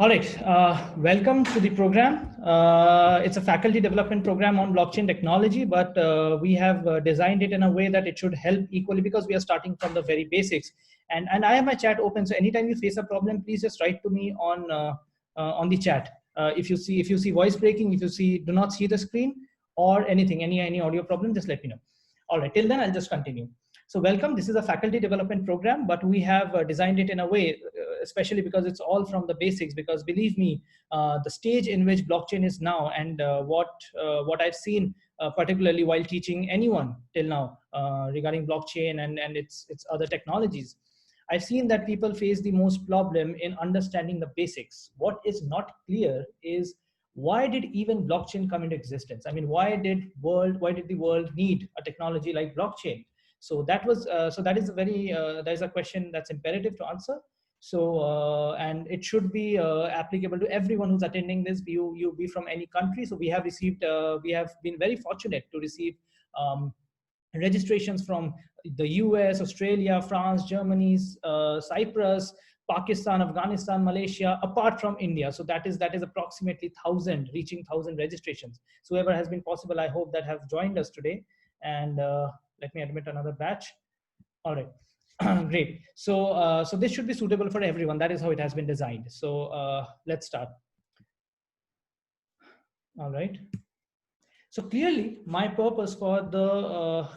All right, welcome to the program. It's a faculty development program on blockchain technology, but we have designed it in a way that it should help equally because we are starting from the very basics. And I have my chat open, so anytime you face a problem, please just write to me on the chat. If you see voice breaking, if you do not see the screen or anything, any audio problem, just let me know. All right, till then I'll just continue. So welcome, this is a faculty development program, but we have designed it in a way, especially because it's all from the basics, because believe me, the stage in which blockchain is now and what I've seen, particularly while teaching anyone till now regarding blockchain and its other technologies, I've seen that people face the most problem in understanding the basics. What is not clear is why did even blockchain come into existence? I mean, why did the world need a technology like blockchain? So that is a very that is a question that's imperative to answer. So and it should be applicable to everyone who's attending this. You be from any country. So we have been very fortunate to receive registrations from the US, Australia, France, Germany, Cyprus, Pakistan, Afghanistan, Malaysia, apart from India. So that is approximately 1,000, reaching 1,000 registrations. So whoever has been possible, I hope that have joined us today. And let me admit another batch. All right. Great. So this should be suitable for everyone. That is how it has been designed. So let's start. All right. So clearly, my purpose for the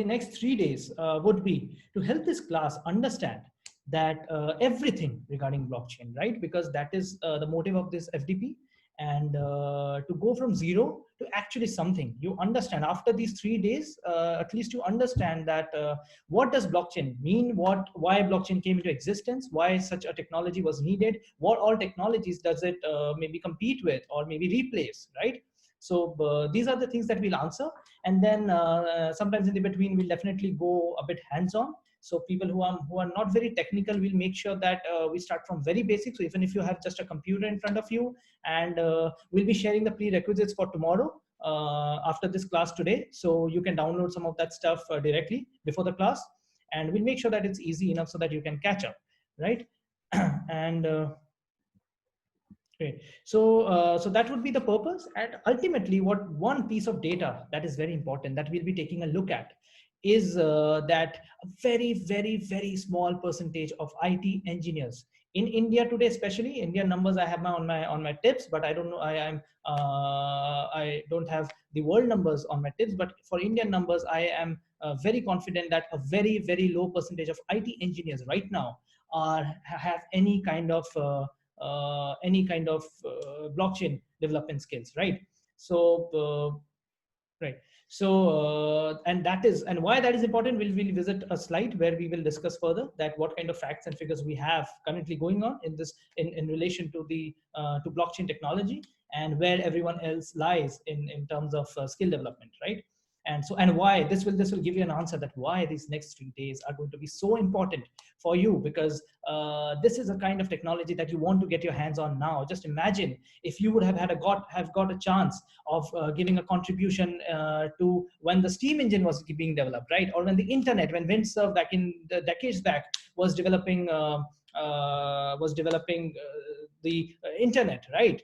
next 3 days would be to help this class understand that everything regarding blockchain, right? Because that is the motive of this FDP, and to go from zero to actually something. You understand after these 3 days, at least you understand that what does blockchain mean? Why blockchain came into existence? Why such a technology was needed? What all technologies does it maybe compete with or maybe replace, right? So these are the things that we'll answer. And then sometimes in the between, we'll definitely go a bit hands-on. So people who are not very technical, we'll make sure that we start from very basic. So even if you have just a computer in front of you, and we'll be sharing the prerequisites for tomorrow after this class today. So you can download some of that stuff directly before the class. And we'll make sure that it's easy enough so that you can catch up, right? And great. So that would be the purpose. And ultimately, what one piece of data that is very important that we'll be taking a look at is that a very small percentage of IT engineers in India today, especially Indian numbers, I have on my tips, but I don't know. I don't have the world numbers on my tips, but for Indian numbers, I am very confident that a very low percentage of IT engineers right now have any kind of blockchain development skills, right? So right. So and why that is important, we'll visit a slide where we will discuss further that what kind of facts and figures we have currently going on in this in relation to the to blockchain technology, and where everyone else lies in terms of skill development, right? And why this will give you an answer that why these next 3 days are going to be so important for you, because this is a kind of technology that you want to get your hands on now. Just imagine if you would have got a chance of giving a contribution to when the steam engine was being developed, right? Or when the internet, when windsurf back in the decades back was developing the internet, right?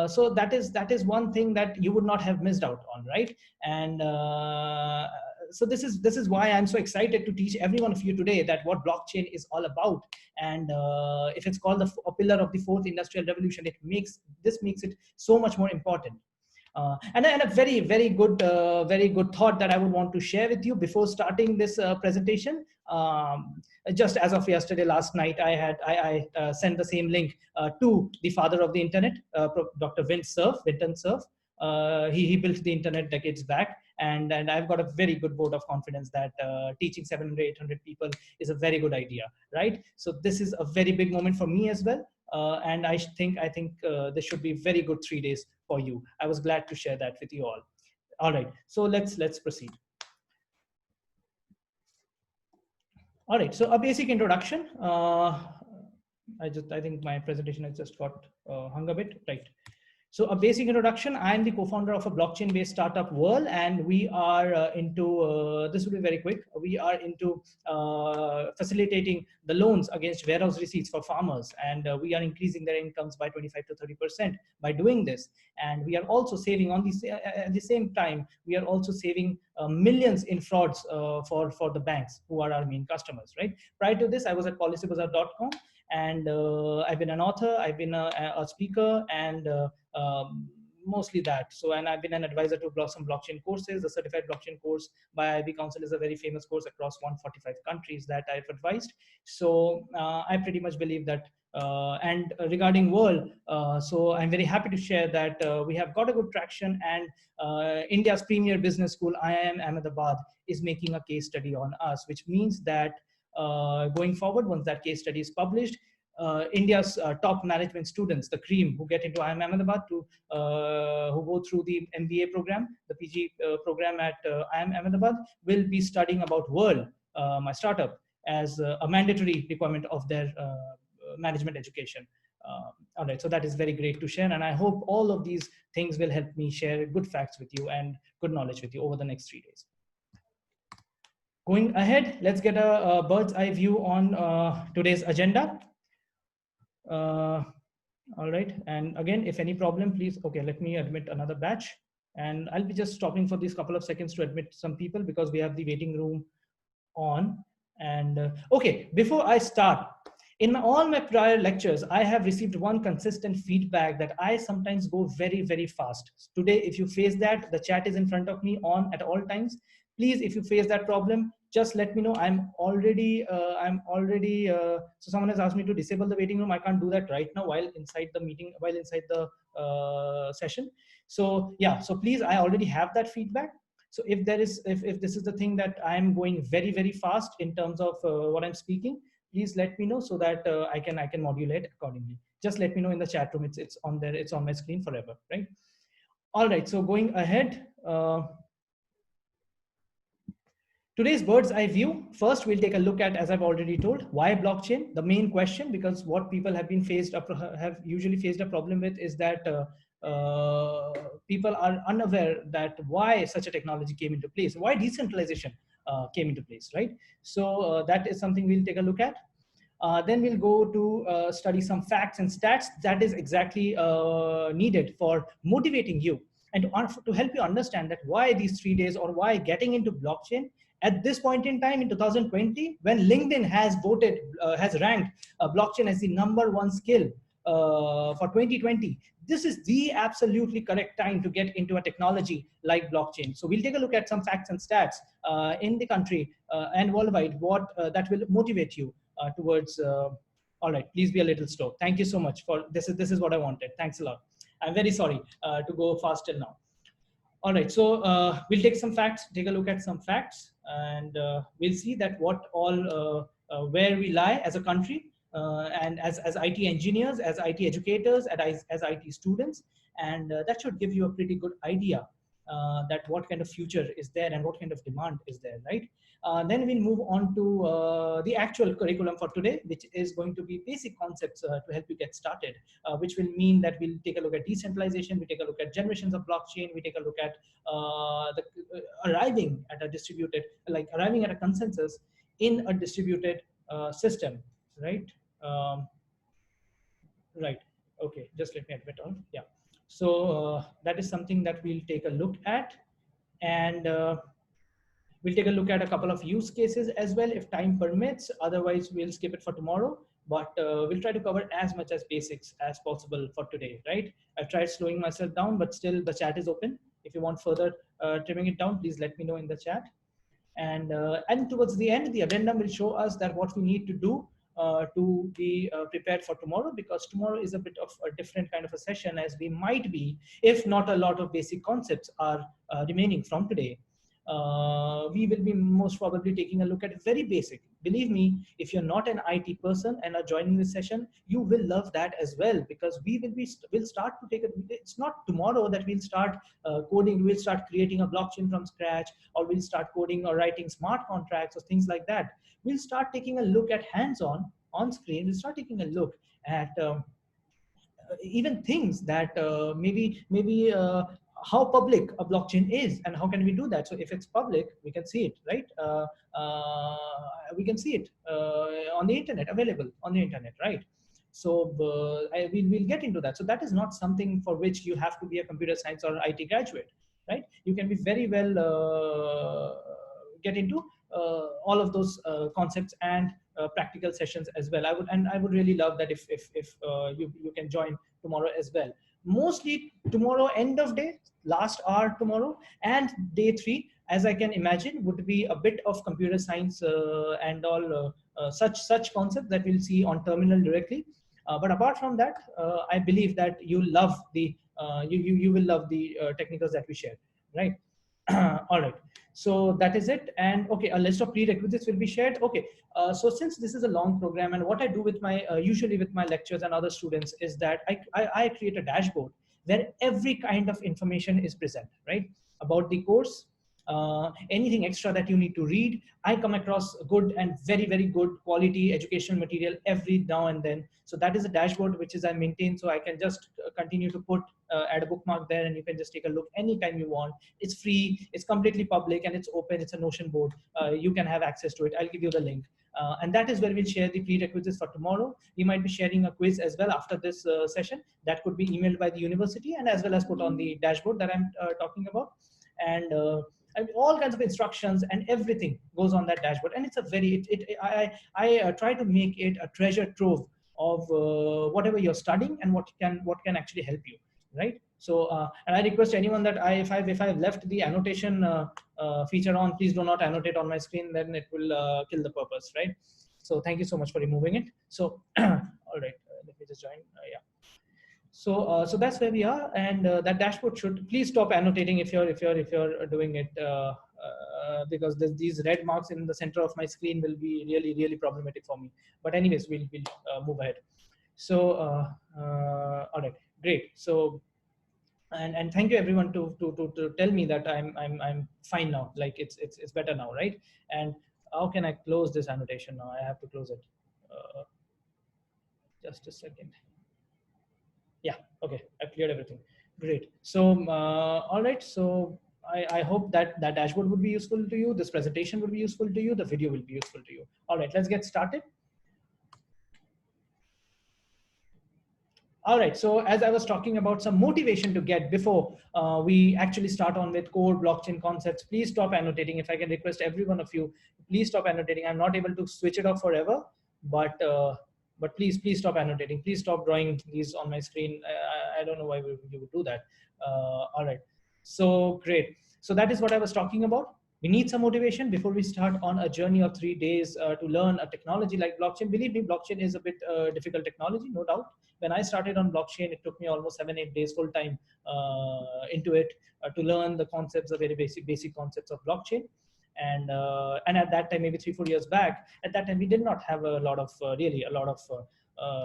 So that is one thing that you would not have missed out on, right? And so this is why I'm so excited to teach every one of you today that what blockchain is all about. And if it's called a pillar of the fourth industrial revolution, this makes it so much more important. And a very good thought that I would want to share with you before starting this presentation. Just as of yesterday, last night, I sent the same link to the father of the internet, Dr. Vinton Cerf. He built the internet decades back, and I've got a very good vote of confidence that teaching 700, 800 people is a very good idea, right? So this is a very big moment for me as well. And I think this should be very good 3 days for you. I was glad to share that with you all. All right, so let's proceed. All right, so a basic introduction. I think my presentation has just got hung a bit, right? So a basic introduction, I am the co-founder of a blockchain-based startup, Whrll, and we are this will be very quick, we are into facilitating the loans against warehouse receipts for farmers, and we are increasing their incomes by 25 to 30% by doing this. And we are also saving on the, at the same time, we are also saving millions in frauds for the banks who are our main customers, right? Prior to this, I was at policybazaar.com, and I've been an author, I've been a speaker, and mostly that. So, and I've been an advisor to some blockchain courses. The certified blockchain course by IB Council is a very famous course across 145 countries that I've advised. So I pretty much believe that. And regarding Whrll, so I'm very happy to share that we have got a good traction, and India's premier business school, IIM Ahmedabad, is making a case study on us, which means that going forward, once that case study is published, India's top management students, the cream who get into IIM Ahmedabad to who go through the MBA program, the PG program at IIM Ahmedabad, will be studying about Whrll, my startup, as a mandatory requirement of their management education. All right, so that is very great to share, and I hope all of these things will help me share good facts with you and good knowledge with you over the next 3 days. Going ahead, let's get a bird's eye view on today's agenda. All right, and again, if any problem, please, okay, let me admit another batch, and I'll be just stopping for these couple of seconds to admit some people because we have the waiting room on. And okay, before I start, in all my prior lectures, I have received one consistent feedback that I sometimes go very, very fast. Today, if you face that, the chat is in front of me on at all times. Please, if you face that problem, just let me know. I'm already, so someone has asked me to disable the waiting room. I can't do that right now while inside the meeting, while inside the session. So yeah, so please, I already have that feedback. So if there is, if this is the thing that I'm going very, very fast in terms of what I'm speaking, please let me know so that I can modulate accordingly. Just let me know in the chat room. It's on there. It's on my screen forever, right? All right. So going ahead. Today's bird's eye view. First, we'll take a look at, as I've already told, why blockchain. The main question, because what people have usually faced a problem with is that people are unaware that why such a technology came into place, why decentralization came into place, right? So that is something we'll take a look at. Then we'll go to study some facts and stats that is exactly needed for motivating you and to help you understand that why these 3 days or why getting into blockchain at this point in time in 2020, when LinkedIn has voted, has ranked blockchain as the #1 skill for 2020, this is the absolutely correct time to get into a technology like blockchain. So we'll take a look at some facts and stats in the country and worldwide, what that will motivate you towards. All right, please be a little slow. Thank you so much for this. This is what I wanted. Thanks a lot. I'm very sorry to go fast till now. All right, so we'll take some facts, take a look at some facts, and we'll see that what all, where we lie as a country, and as IT engineers, as IT educators, as IT students, and that should give you a pretty good idea that what kind of future is there and what kind of demand is there, right? Then we'll move on to the actual curriculum for today, which is going to be basic concepts to help you get started, which will mean that we'll take a look at decentralization, we take a look at generations of blockchain, we take a look at arriving at a distributed, like arriving at a consensus in a distributed system, right? Right. Okay, just let me admit on. Yeah. So that is something that we'll take a look at, and we'll take a look at a couple of use cases as well if time permits. Otherwise, we'll skip it for tomorrow. But we'll try to cover as much as basics as possible for today, right? I've tried slowing myself down, but still the chat is open. If you want further trimming it down, please let me know in the chat. And towards the end, the addendum will show us that what we need to do to be prepared for tomorrow, because tomorrow is a bit of a different kind of a session, as we might be, if not a lot of basic concepts are remaining from today. We will be most probably taking a look at very basic. Believe me, if you're not an IT person and are joining this session, you will love that as well, because we'll start to take it. It's not tomorrow that we'll start coding, we'll start creating a blockchain from scratch, or we'll start coding or writing smart contracts or things like that. We'll start taking a look at hands-on, on screen, we'll start taking a look at even things that maybe how public a blockchain is and how can we do that. So if it's public, we can see it, right? We can see it on the internet, available on the internet, right? So we'll get into that. So that is not something for which you have to be a computer science or IT graduate, right? You can be very well get into all of those concepts and practical sessions as well. I would really love that if you can join tomorrow as well. Mostly tomorrow, end of day, last hour tomorrow, and day 3, as I can imagine, would be a bit of computer science and all such concepts that we'll see on terminal directly. But apart from that, I believe that you love the you will love the technicals that we share, right? All right. So that is it. And okay, a list of prerequisites will be shared. Okay. So since this is a long program, and what I do with my usually with my lectures and other students is that I create a dashboard where every kind of information is present, right? About the course, anything extra that you need to read. I come across good and very good quality educational material every now and then. So that is a dashboard which is I maintain. So I can just continue to put add a bookmark there, and you can just take a look anytime you want. It's free, it's completely public, and it's open. It's a Notion board. You can have access to it. I'll give you the link. And that is where we'll share the prerequisites for tomorrow. We might be sharing a quiz as well after this session that could be emailed by the university and as well as put on the dashboard that I'm talking about. And all kinds of instructions and everything goes on that dashboard. And it's a very, I try to make it a treasure trove of whatever you're studying and what can actually help you, right? So and I request anyone that if I've left the annotation feature on, please do not annotate on my screen, then it will kill the purpose, right? So thank you so much for removing it. So all right, let me just join. Yeah. So that's where we are, and that dashboard should please stop annotating if you're doing it because these red marks in the center of my screen will be really problematic for me. But anyways, we'll move ahead. So all right, great. So and thank you everyone to tell me that I'm fine now, like it's better now, right? And how can I close this annotation now? I have to close it. Just a second. Yeah, okay, I've cleared everything. Great. So all right, so I hope that that dashboard would be useful to you, this presentation would be useful to you, the video will be useful to you. All right, let's get started. All right, so as I was talking about some motivation to get before we actually start on with core blockchain concepts, please stop annotating. If I can request every one of you, please stop annotating. I'm not able to switch it off forever, but please stop annotating. Please stop drawing these on my screen. I don't know why you would do that. All right, so great. So that is what I was talking about. We need some motivation before we start on a journey of 3 days to learn a technology like blockchain. Believe me, blockchain is a bit difficult technology, no doubt. When I started on blockchain, it took me almost 7-8 days full time into it to learn the concepts, the very basic concepts of blockchain. And at that time, maybe 3-4 years back, at that time we did not have a lot of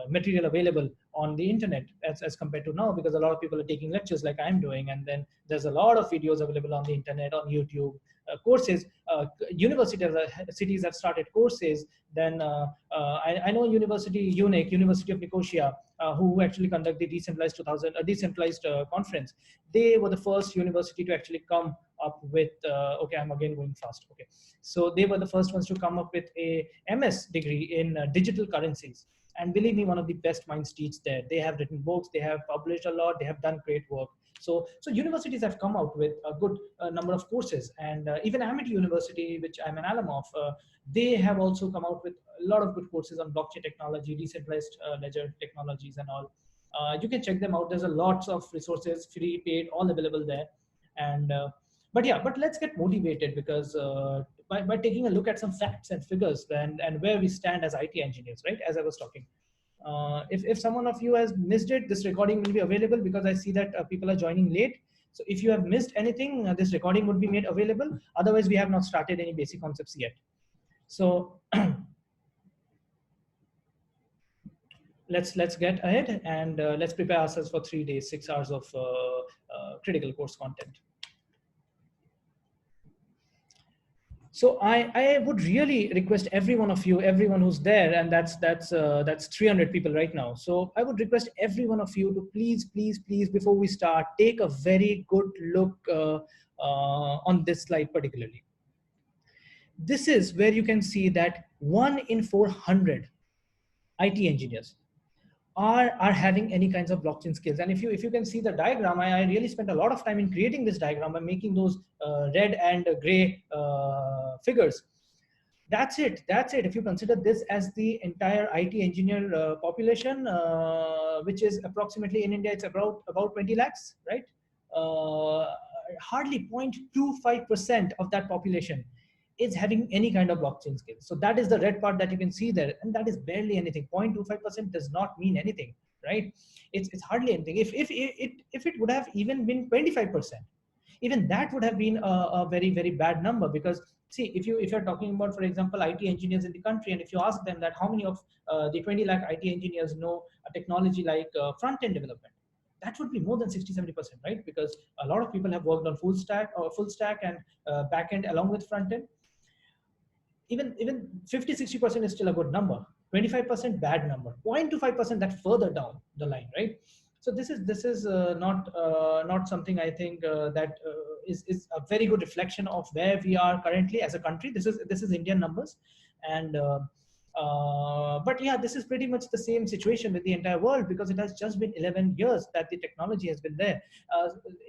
material available on the internet as compared to now, because a lot of people are taking lectures like I'm doing, and then there's a lot of videos available on the internet, on YouTube, courses. Cities have started courses. Then I know University of Nicosia, who actually conduct the decentralized conference. They were the first university to actually come up with okay, I'm again going fast. Okay, so they were the first ones to come up with a MS degree in digital currencies. And believe me, one of the best minds teach there. They have written books, they have published a lot, they have done great work. So universities have come out with a good number of courses, and even Amity University, which I'm an alum of, they have also come out with a lot of good courses on blockchain technology, decentralized ledger technologies, and all. You can check them out. There's a lots of resources, free, paid, all available there. And but let's get motivated, because by taking a look at some facts and figures and where we stand as IT engineers, right? As I was talking. If someone of you has missed it, this recording will be available, because I see that people are joining late. So if you have missed anything, this recording would be made available. Otherwise, we have not started any basic concepts yet. So let's get ahead, and let's prepare ourselves for 3 days, 6 hours of critical course content. So I would really request every one of you, everyone who's there, and that's 300 people right now. So I would request every one of you to please, before we start, take a very good look on this slide particularly. This is where you can see that 1 in 400 IT engineers are having any kinds of blockchain skills. And if you can see the diagram, I really spent a lot of time in creating this diagram by making those red and gray figures. That's it. If you consider this as the entire IT engineer population, which is approximately in India, it's about 20 lakhs, right? Hardly 0.25% of that population is having any kind of blockchain skills. So that is the red part that you can see there, and that is barely anything. 0.25% does not mean anything, right? It's hardly anything. If it would have even been 25%, even that would have been a very bad number. Because see, if you're talking about, for example, IT engineers in the country, and if you ask them that how many of the 20 lakh IT engineers know a technology like front end development, that would be more than 60-70%, right? Because a lot of people have worked on full stack and back end along with front end. Even 50-60% is still a good number. 25% bad number. 0.25% that further down the line, right? So this is not something I think that is a very good reflection of where we are currently as a country. This is Indian numbers, and but yeah, this is pretty much the same situation with the entire world, because it has just been 11 years that the technology has been there.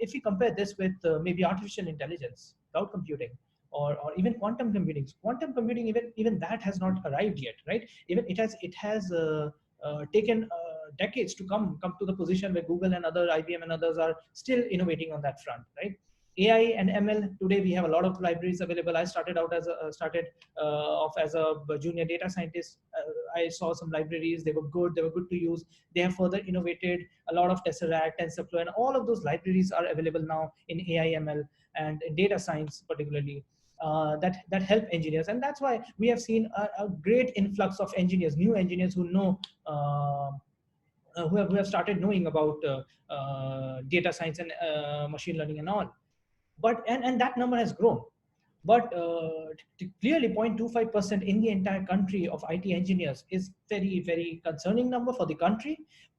If we compare this with maybe artificial intelligence, cloud computing, or even quantum computing. Quantum computing, even that has not arrived yet, right? Even it has taken decades to come to the position where Google and other IBM and others are still innovating on that front, right? AI and ML, today we have a lot of libraries available. I started out as off as a junior data scientist. I saw some libraries; they were good to use. They have further innovated a lot of Tesseract, TensorFlow, and all of those libraries are available now in AI, ML, and in data science particularly. That help engineers, and that's why we have seen a great influx of engineers, new engineers who know who have started knowing about data science and machine learning and all. But and that number has grown. But clearly 0.25% in the entire country of IT engineers is very concerning number for the country.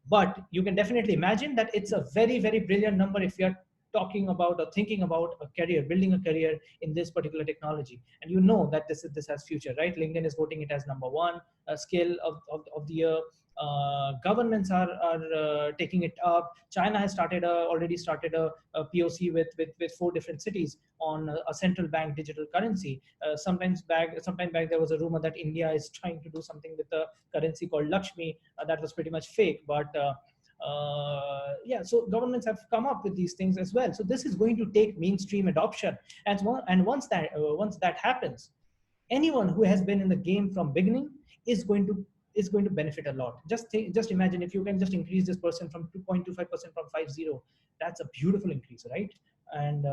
But you can definitely imagine that it's a very brilliant number if you're talking about or thinking about a career, building a career in this particular technology. And you know that this has future, right? LinkedIn is voting it as #1 skill of the year. Governments are taking it up. China has already started a POC with 4 different cities on a central bank digital currency. Sometime back there was a rumor that India is trying to do something with a currency called Lakshmi. That was pretty much fake, but yeah, so governments have come up with these things as well. So this is going to take mainstream adoption, and once that happens, anyone who has been in the game from beginning is going to benefit a lot. Just imagine if you can just increase this person from 2.25% from 50. That's a beautiful increase, right? And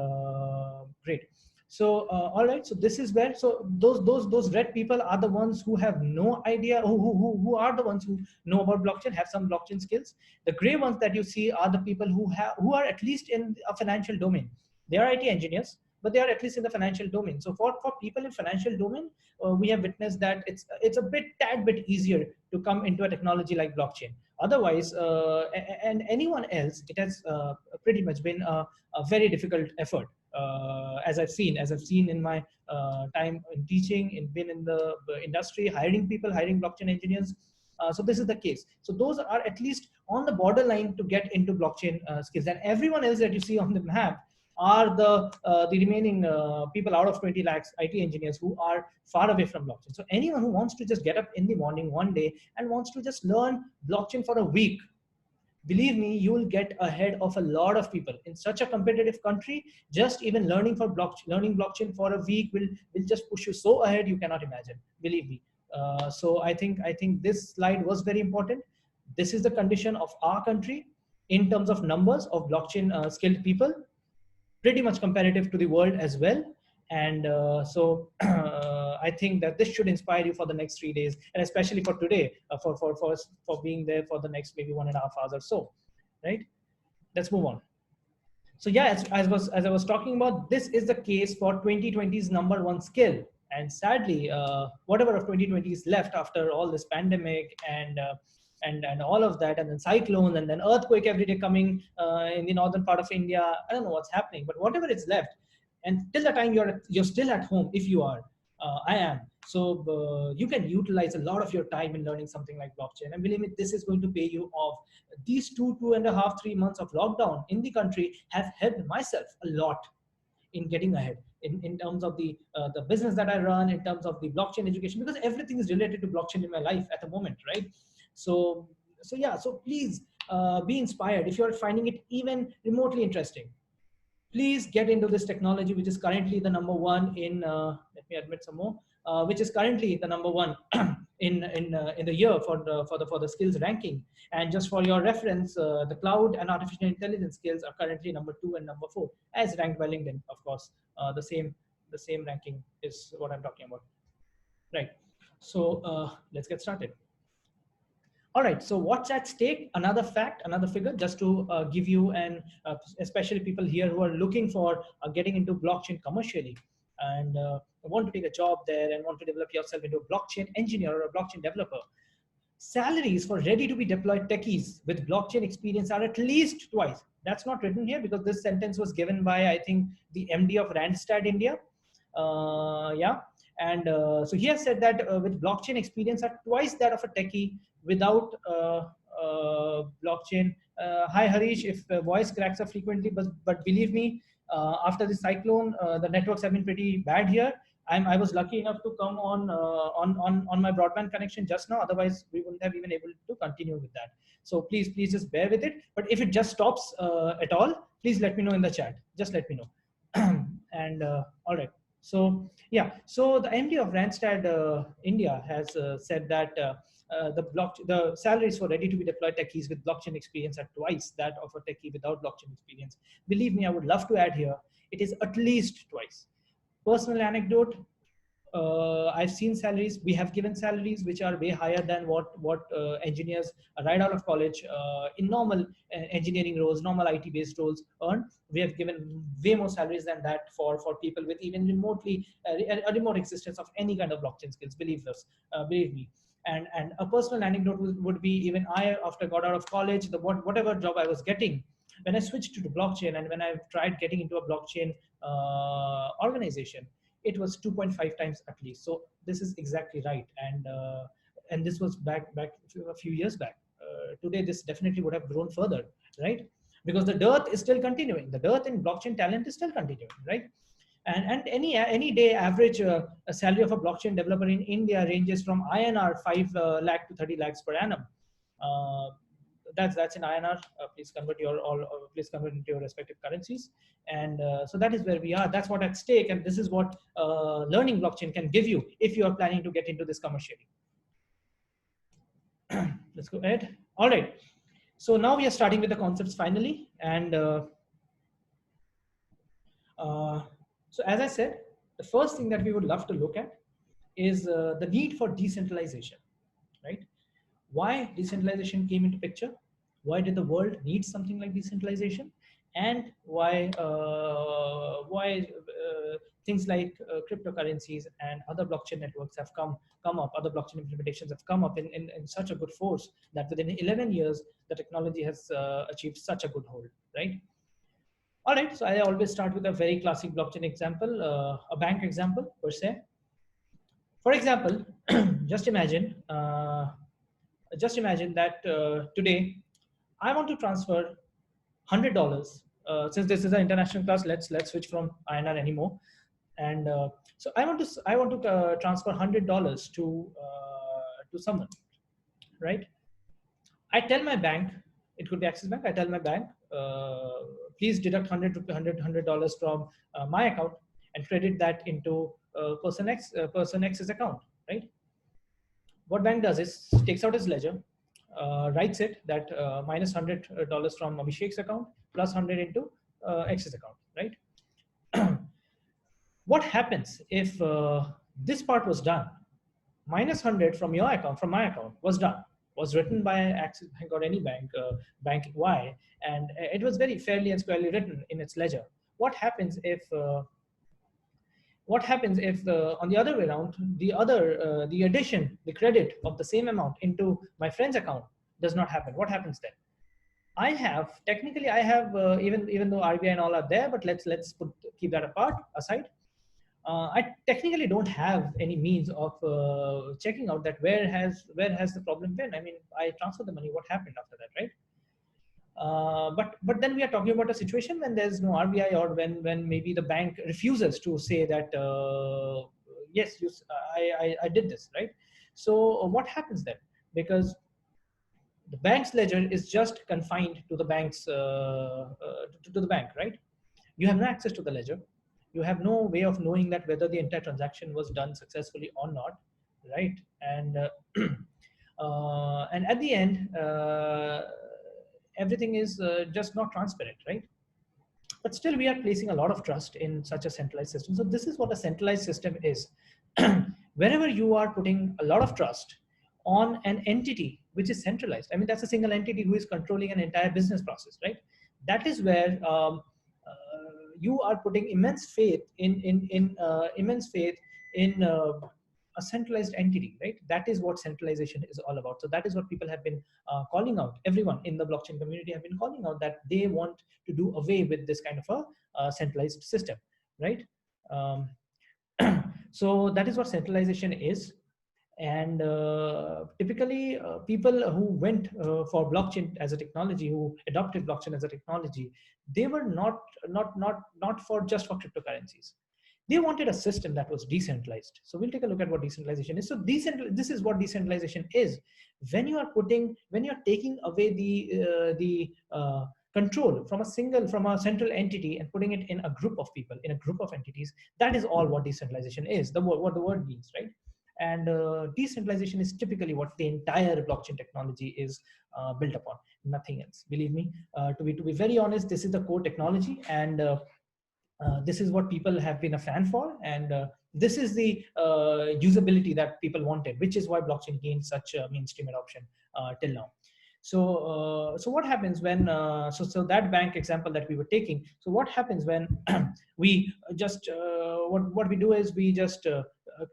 great. So all right, so this is where, so those red people are the ones who have no idea, who are the ones who know about blockchain, have some blockchain skills. The gray ones that you see are the people who are at least in a financial domain. They are IT engineers, but they are at least in the financial domain. So for people in financial domain, we have witnessed that it's a tad bit easier to come into a technology like blockchain. Otherwise, and anyone else, it has pretty much been a very difficult effort. As I've seen in my time in teaching, been in the industry, hiring blockchain engineers. So this is the case. So those are at least on the borderline to get into blockchain skills, and everyone else that you see on the map are the remaining people out of 20 lakhs IT engineers who are far away from blockchain. So anyone who wants to just get up in the morning one day and wants to just learn blockchain for a week, believe me, you will get ahead of a lot of people in such a competitive country. Just even learning blockchain for a week will just push you so ahead you cannot imagine. Believe me. So I think this slide was very important. This is the condition of our country in terms of numbers of blockchain skilled people, pretty much comparative to the world as well. And so I think that this should inspire you for the next 3 days, and especially for today, for being there for the next maybe 1.5 hours or so, right? Let's move on. So yeah, as I was talking about, this is the case for 2020's #1 skill. And sadly, whatever of 2020 is left after all this pandemic and all of that, and then cyclone and then earthquake every day coming in the northern part of India. I don't know what's happening, but whatever is left, and till the time you're still at home, if you are, I am. So you can utilize a lot of your time in learning something like blockchain. And believe me, this is going to pay you off. These 2.5, 3 months of lockdown in the country have helped myself a lot in getting ahead in terms of the business that I run, in terms of the blockchain education, because everything is related to blockchain in my life at the moment, right? So, so yeah, so please be inspired. If you're finding it even remotely interesting, please get into this technology, which is currently the number one in, let me admit some more, which is currently the number one in the year for the skills ranking. And just for your reference, the cloud and artificial intelligence skills are currently number 2 and number 4, as ranked by LinkedIn, of course. The same ranking is what I'm talking about, right? So let's get started. All right, so what's at stake? Another fact, another figure, just to give you, and especially people here who are looking for getting into blockchain commercially and want to take a job there and want to develop yourself into a blockchain engineer or a blockchain developer. Salaries for ready to be deployed techies with blockchain experience are at least twice. That's not written here because this sentence was given by, I think, the MD of Randstad India. Yeah. And so he has said that with blockchain experience are twice that of a techie without blockchain. Hi Harish, if voice cracks up frequently, but believe me, after the cyclone, the networks have been pretty bad here. I was lucky enough to come on my broadband connection just now. Otherwise, we wouldn't have even able to continue with that. So please just bear with it. But if it just stops at all, please let me know in the chat. Just let me know. And all right. So yeah, so the MD of Randstad India has said that the salaries for ready to be deployed techies with blockchain experience are twice that of a techie without blockchain experience. Believe me, I would love to add here, it is at least twice. Personal anecdote, I've seen salaries, we have given salaries which are way higher than what engineers right out of college in normal engineering roles, normal IT based roles earn. We have given way more salaries than that for people with even remotely a remote existence of any kind of blockchain skills. Believe me. And a personal anecdote would be, even I, after got out of college, whatever job I was getting, when I switched to blockchain and when I tried getting into a blockchain organization, it was 2.5 times at least. So this is exactly right. And this was back a few years back. Today, this definitely would have grown further, right? Because the dearth is still continuing. The dearth in blockchain talent is still continuing, right? And any day average a salary of a blockchain developer in India ranges from INR 5 lakh to 30 lakhs per annum. That's in INR. Please convert into your respective currencies. And so that is where we are. That's what at stake, and this is what learning blockchain can give you if you are planning to get into this commercially. Let's go ahead. All right. So now we are starting with the concepts finally, and so as I said, the first thing that we would love to look at is the need for decentralization, right? Why decentralization came into picture? Why did the world need something like decentralization? And why things like cryptocurrencies and other blockchain networks have come up, other blockchain implementations have come up in such a good force that within 11 years, the technology has achieved such a good hold, right? All right, so I always start with a very classic blockchain example, a bank example per se. For example, just imagine that today I want to transfer $100. Since this is an international class, let's switch from INR anymore. And so I want to transfer $100 to someone, right? I tell my bank, it could be Axis Bank. I tell my bank, please deduct $100 from my account and credit that into person X's account, right? What bank does is takes out his ledger, writes it that minus $100 from Abhishek's account plus 100 into X's account, right? What happens if this part was done? Minus 100 from your account, from my account, was done, was written by Axis Bank or any bank, Bank Y, and it was very fairly and squarely written in its ledger. What happens if what happens if on the other way around, the addition, the credit of the same amount into my friend's account does not happen? What happens then? I have technically, I have even though RBI and all are there, but let's keep that aside. I technically don't have any means of checking out that where has the problem been. I mean, I transfer the money. What happened after that, right? But then we are talking about a situation when there's no RBI, or when maybe the bank refuses to say that yes, I did this, right? So what happens then? Because the bank's ledger is just confined to the to the bank, right? You have no access to the ledger. You have no way of knowing that whether the entire transaction was done successfully or not, right? And at the end, everything is just not transparent, right? But still, we are placing a lot of trust in such a centralized system. So this is what a centralized system is. Wherever you are putting a lot of trust on an entity which is centralized, I mean, that's a single entity who is controlling an entire business process, right? That is where you are putting immense faith in a centralized entity, right? That is what centralization is all about. So that is what people have been calling out. Everyone in the blockchain community have been calling out that they want to do away with this kind of a centralized system, right? Um, so that is what centralization is. And typically people who went for blockchain as a technology, who adopted blockchain as a technology, they were not for just for cryptocurrencies. They wanted a system that was decentralized. So we'll take a look at what decentralization is. So this is what decentralization is. When you are taking away the control from a central entity and putting it in a group of people, in a group of entities, that is all what decentralization is. What the word means, right? And decentralization is typically what the entire blockchain technology is built upon, nothing else. Believe me, to be very honest, this is the core technology, and this is what people have been a fan for, and this is the usability that people wanted, which is why blockchain gained such mainstream adoption till now. So what happens when so that bank example that we were taking, so what happens when we just what we do is we just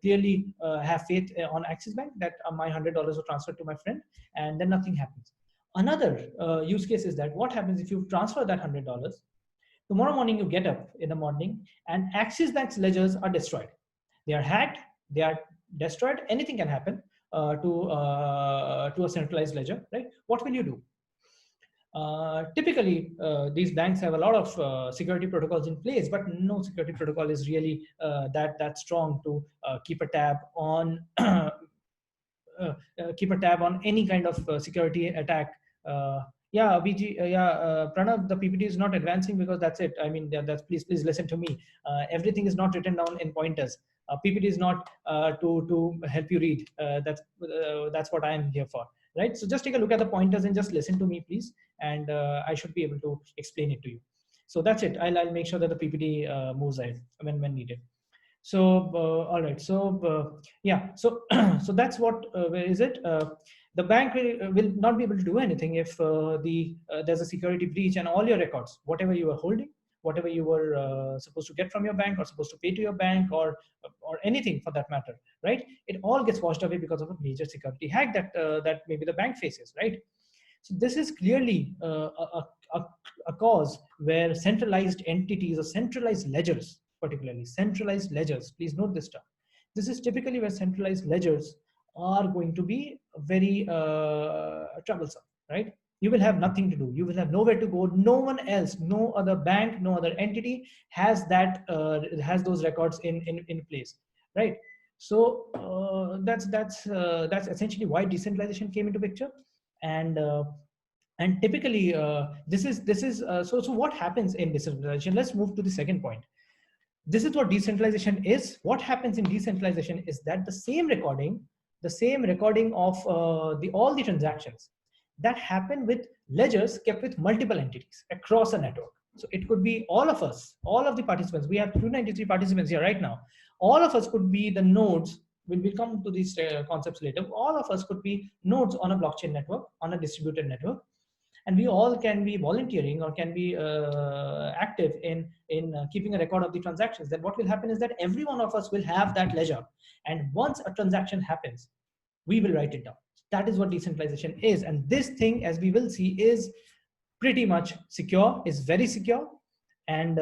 clearly have faith on Axis Bank that my $100 will transfer to my friend, and then nothing happens. Another use case is that what happens if you transfer that $100, tomorrow morning you get up in the morning and Axis Bank's ledgers are destroyed. They are hacked, they are destroyed, anything can happen to a centralized ledger, right? What will you do? Typically, these banks have a lot of security protocols in place, but no security protocol is really that strong to keep a tab on any kind of security attack. Yeah, Pranav, the PPT is not advancing because that's it. I mean, that's please listen to me. Everything is not written down in pointers. PPT is not to help you read. That's what I am here for, right? So just take a look at the pointers and just listen to me, please, and I should be able to explain it to you. So that's it. I'll make sure that the PPT moves ahead when needed. So all right, so yeah, so so that's what where is it? The bank will not be able to do anything if there's a security breach, and all your records, whatever you were holding, whatever you were supposed to get from your bank or supposed to pay to your bank, or anything for that matter, right? It all gets washed away because of a major security hack that maybe the bank faces, right? So this is clearly a cause where centralized entities or centralized ledgers, particularly centralized ledgers, please note this term. This is typically where centralized ledgers are going to be very troublesome, right? You will have nothing to do. You will have nowhere to go. No one else, no other bank, no other entity has that has those records in place, right? So that's essentially why decentralization came into picture, and typically this is so what happens in decentralization. Let's move to the second point. This is what decentralization is. What happens in decentralization is that the same recording of all the transactions that happen with ledgers kept with multiple entities across a network. So it could be all of us, all of the participants. We have 293 participants here right now. All of us could be the nodes. We'll come to these concepts later. All of us could be nodes on a blockchain network, on a distributed network. and we all can be volunteering or can be active in keeping a record of the transactions, then what will happen is that every one of us will have that ledger, and once a transaction happens, we will write it down. That is what decentralization is, and this thing, as we will see, is pretty much secure, is very secure, and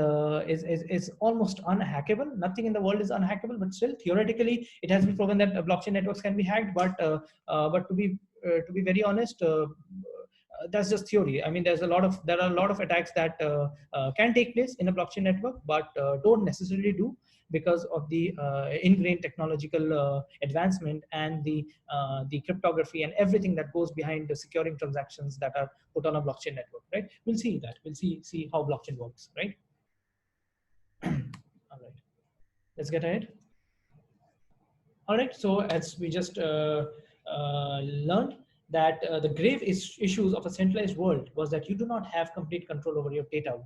is almost unhackable. Nothing in the world is unhackable, but still theoretically it has been proven that blockchain networks can be hacked. But to be very honest, that's just theory. I mean, there are a lot of attacks that can take place in a blockchain network, but don't necessarily do, because of the ingrained technological advancement and the cryptography and everything that goes behind the securing transactions that are put on a blockchain network, right? We'll see that. We'll see how blockchain works, right? All right, let's get ahead. All right, so as we just learned, that the grave issues of a centralized world was that you do not have complete control over your data,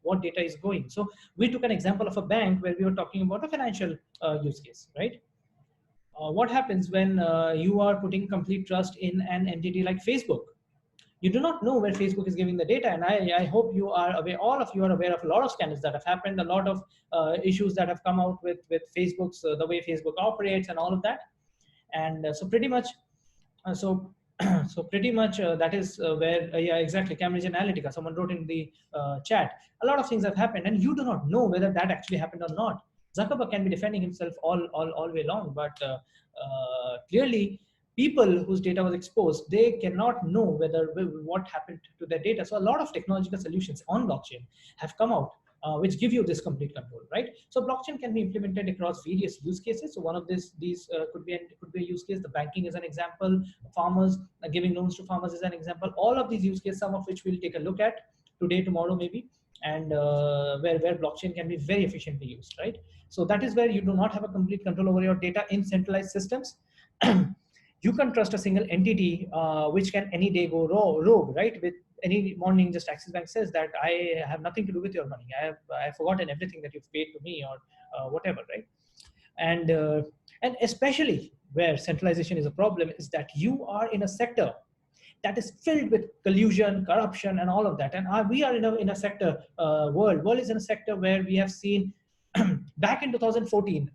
what data is going. So we took an example of a bank where we were talking about a financial use case, right? What happens when you are putting complete trust in an entity like Facebook? You do not know where Facebook is giving the data. And I hope you are aware, all of you are aware of a lot of scandals that have happened, a lot of issues that have come out with Facebook's, the way Facebook operates and all of that. And so pretty much, so so pretty much that is where, yeah, exactly, Cambridge Analytica, someone wrote in the chat, a lot of things have happened and you do not know whether that actually happened or not. Zuckerberg can be defending himself all way long, but clearly people whose data was exposed, they cannot know whether what happened to their data. So a lot of technological solutions on blockchain have come out which give you this complete control, right? So blockchain can be implemented across various use cases. So one of these could be a use case. The banking is an example. Farmers, giving loans to farmers is an example. All of these use cases, some of which we'll take a look at today, tomorrow maybe, and where blockchain can be very efficiently used, right? So that is where you do not have a complete control over your data in centralized systems. You can trust a single entity which can any day go rogue, right? With any morning, just Axis Bank says that I have nothing to do with your money. I've forgotten everything that you've paid to me, or whatever, right? And especially where centralization is a problem is that you are in a sector that is filled with collusion, corruption, and all of that. And we are in a sector, world is in a sector where we have seen back in 2014,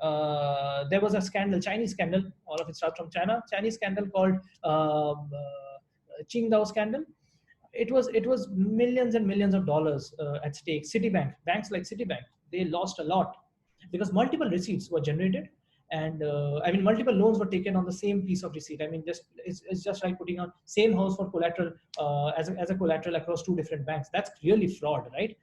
there was a scandal, Chinese scandal, all of it starts from China, Chinese scandal called Qingdao scandal. It was millions and millions of dollars at stake. Banks like Citibank, they lost a lot because multiple receipts were generated, and I mean multiple loans were taken on the same piece of receipt. I mean, it's just like putting on same house for collateral as a collateral across two different banks. That's really fraud, right?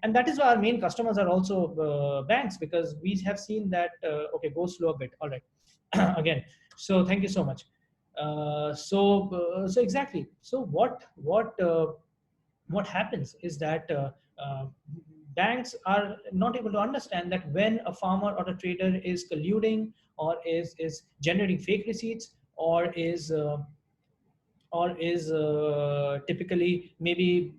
And that is why our main customers are also banks, because we have seen that. Okay, go slow a bit. All right, again. So thank you so much. So exactly. So what happens is that banks are not able to understand that when a farmer or a trader is colluding, or is generating fake receipts, or is typically maybe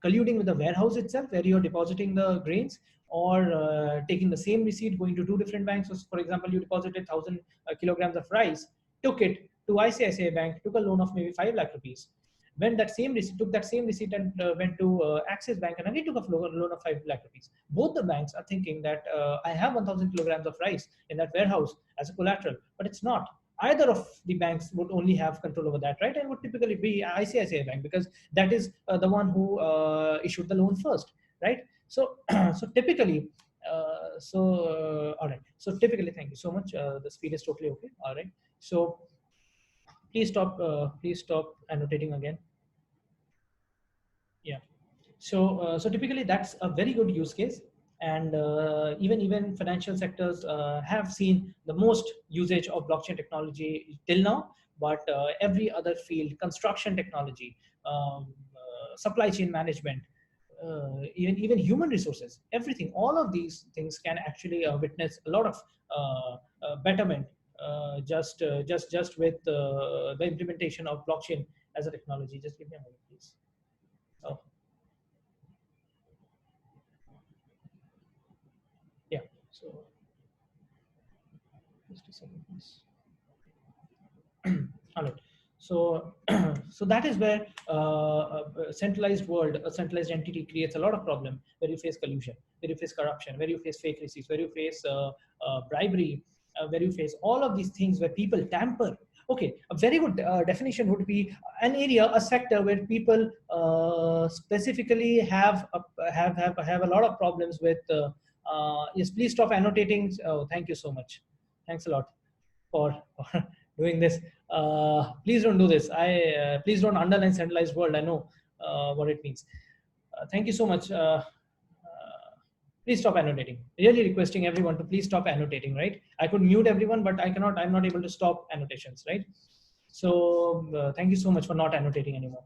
colluding with the warehouse itself where you're depositing the grains, or taking the same receipt, going to two different banks. So for example, you deposited 1,000 kilograms of rice, took it to ICICI Bank, took a loan of maybe 5 lakh rupees. When that same receipt, took that same receipt and went to Axis Bank and again took a loan of 5 lakh rupees. Both the banks are thinking that I have 1,000 kilograms of rice in that warehouse as a collateral, but it's not. Either of the banks would only have control over that, right? And would typically be ICICI Bank, because that is the one who issued the loan first, right? So, so typically, all right. So typically, thank you so much. The speed is totally okay. All right. So please stop annotating again. Yeah. So typically that's a very good use case, and even financial sectors have seen the most usage of blockchain technology till now. But every other field, construction technology, supply chain management, even human resources, everything, all of these things can actually witness a lot of betterment just with the implementation of blockchain as a technology. Just give me a moment, please. Oh. Yeah, so just a second, please. All right. So, so that is where a centralized world, a centralized entity creates a lot of problem, where you face collusion, where you face corruption, where you face fake receipts, where you face bribery, where you face all of these things where people tamper. Okay, a very good definition would be an area, a sector where people specifically have a lot of problems with. Yes, please stop annotating. Oh, thank you so much. Thanks a lot for doing this. Please don't do this. Please don't underline centralized world. I know what it means. Thank you so much. Please stop annotating. Really requesting everyone to please stop annotating. Right? I could mute everyone, but I cannot. I'm not able to stop annotations. Right? So thank you so much for not annotating anymore.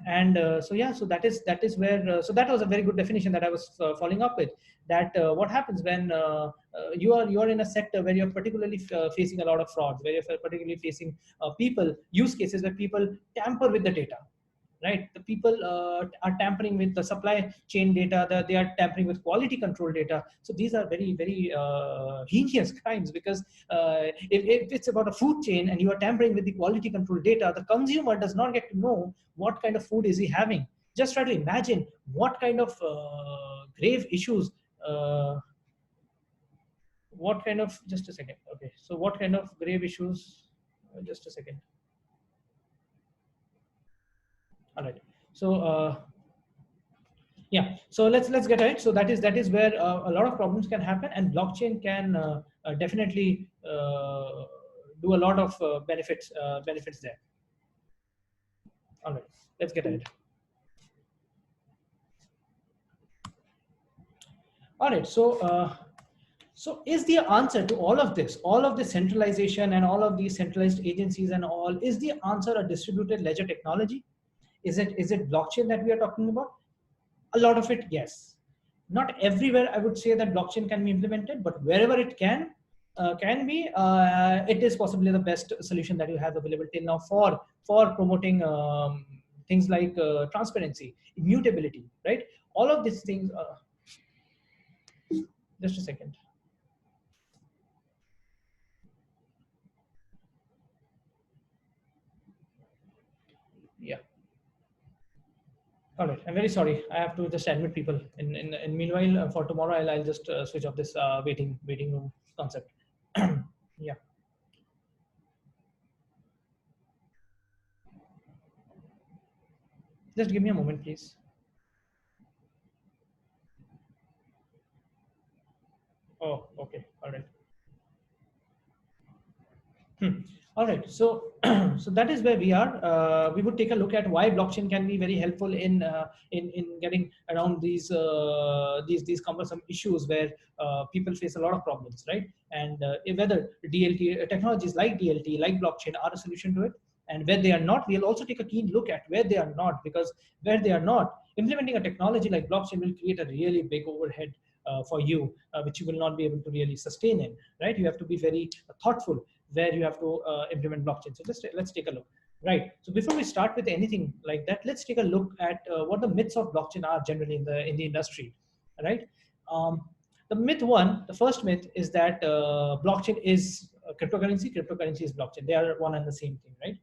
And so yeah, so that is where so that was a very good definition that I was following up with. That what happens when you are in a sector where you're particularly facing a lot of frauds, where you're particularly facing people use cases where people tamper with the data, right? The people are tampering with the supply chain data, they are tampering with quality control data. So these are very, very heinous crimes, because if it's about a food chain and you are tampering with the quality control data, the consumer does not get to know what kind of food is he having. Just try to imagine what kind of grave issues, what kind of, just a second. Okay, so what kind of grave issues, just a second. All right. So yeah, so let's get ahead. So that is where a lot of problems can happen, and blockchain can definitely do a lot of benefits there. All right, let's get ahead. All right, so is the answer to all of this centralization and all of these centralized agencies and all, is the answer a distributed ledger technology? Is it blockchain that we are talking about? A lot of it, yes. Not everywhere I would say that blockchain can be implemented, but wherever it can be, it is possibly the best solution that you have available till now for promoting things like transparency, immutability, right? All of these things. Just a second. Yeah. All right. I'm very sorry. I have to just admit people. In meanwhile, for tomorrow, I'll just switch off this waiting room concept. Yeah. Just give me a moment, please. Oh, okay. All right. All right. So, so that is where we are. We would take a look at why blockchain can be very helpful in getting around these cumbersome issues where people face a lot of problems, right? And whether DLT technologies like DLT, like blockchain, are a solution to it, and where they are not, we'll also take a keen look at where they are not, because where they are not, implementing a technology like blockchain will create a really big overhead for you, which you will not be able to really sustain in, right? You have to be very thoughtful where you have to implement blockchain. So just let's take a look. Right. So before we start with anything like that, let's take a look at what the myths of blockchain are generally in the industry. Right. Um, the myth one, the first myth is that blockchain is cryptocurrency. Cryptocurrency is blockchain. They are one and the same thing, right?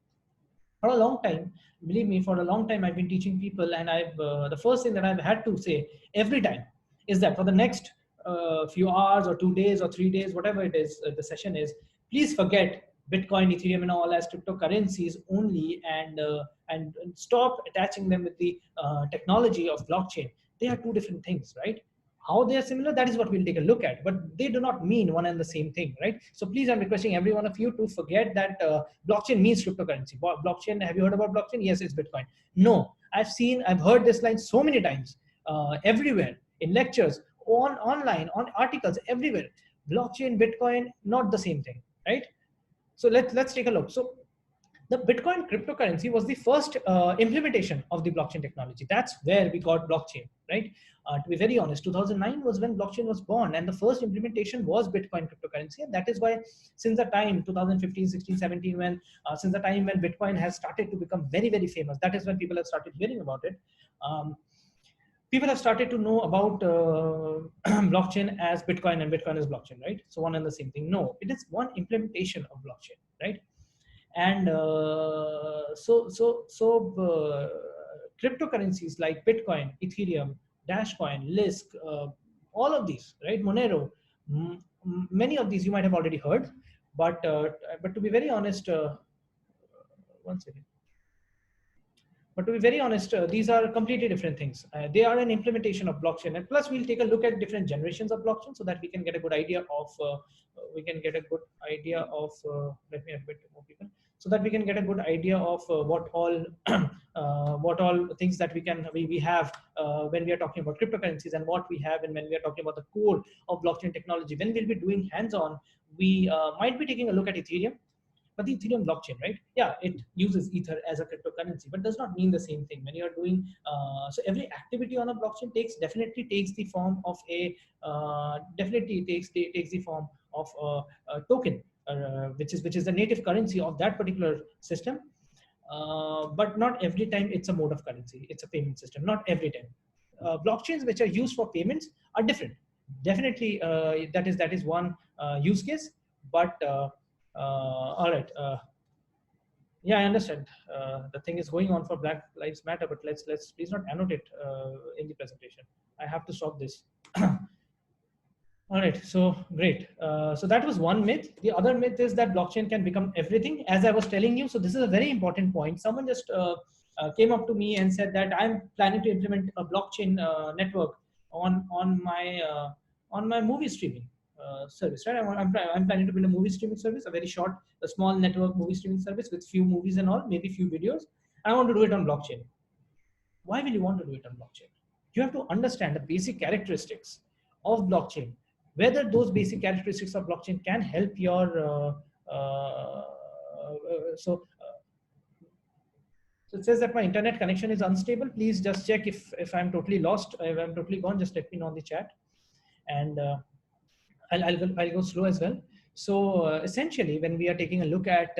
For a long time, believe me, for a long time, I've been teaching people, and I've the first thing that I've had to say every time is that for the next few hours or 2 days or 3 days, whatever it is, the session is, please forget Bitcoin, Ethereum, and all as cryptocurrencies only, and stop attaching them with the technology of blockchain. They are two different things, right? How they are similar, that is what we'll take a look at, but they do not mean one and the same thing, right? So please, I'm requesting every one of you to forget that blockchain means cryptocurrency. Blockchain, have you heard about blockchain? Yes, it's Bitcoin. No, I've heard this line so many times, everywhere, in lectures, online, on articles, everywhere. Blockchain, Bitcoin, not the same thing, right? So let's take a look. So the Bitcoin cryptocurrency was the first implementation of the blockchain technology. That's where we got blockchain, right? To be very honest, 2009 was when blockchain was born, and the first implementation was Bitcoin cryptocurrency. And that is why, since the time 2015, 16, 17, since the time when Bitcoin has started to become very, very famous, that is when people have started hearing about it. People have started to know about blockchain as Bitcoin, and Bitcoin as blockchain, right? So one and the same thing. No, it is one implementation of blockchain, right? And cryptocurrencies like Bitcoin, Ethereum, Dashcoin, Lisk, all of these, right? Monero, many of these you might have already heard, but to be very honest, one second. But to be very honest, these are completely different things. They are an implementation of blockchain, and plus we'll take a look at different generations of blockchain so that we can get a good idea of. Let me have a bit more people, so that we can get a good idea of what all things that we have when we are talking about cryptocurrencies, and what we have, and when we are talking about the core of blockchain technology. When we'll be doing hands-on, we might be taking a look at Ethereum. But the Ethereum blockchain, right? Yeah, it uses Ether as a cryptocurrency, but does not mean the same thing. When you are doing, so every activity on a blockchain definitely takes the form of takes the form of a token, which is the native currency of that particular system. But not every time it's a mode of currency. It's a payment system. Not every time. Blockchains which are used for payments are different. Definitely, that is one use case. But all right. Yeah, I understand. The thing is going on for Black Lives Matter, but let's please not annotate in the presentation. I have to stop this. All right, so great. So that was one myth. The other myth is that blockchain can become everything, as I was telling you. So this is a very important point. Someone just came up to me and said that I'm planning to implement a blockchain network on my movie streaming service, right? I'm planning to build a movie streaming service, a very short, a small network movie streaming service with few movies and all, maybe few videos. I want to do it on blockchain. Why will you want to do it on blockchain? You have to understand the basic characteristics of blockchain, whether those basic characteristics of blockchain can help your so so it says that my internet connection is unstable. Please just check if I'm totally lost, if I'm totally gone, just let me know in the chat. And I'll go slow as well. So essentially, when we are taking a look at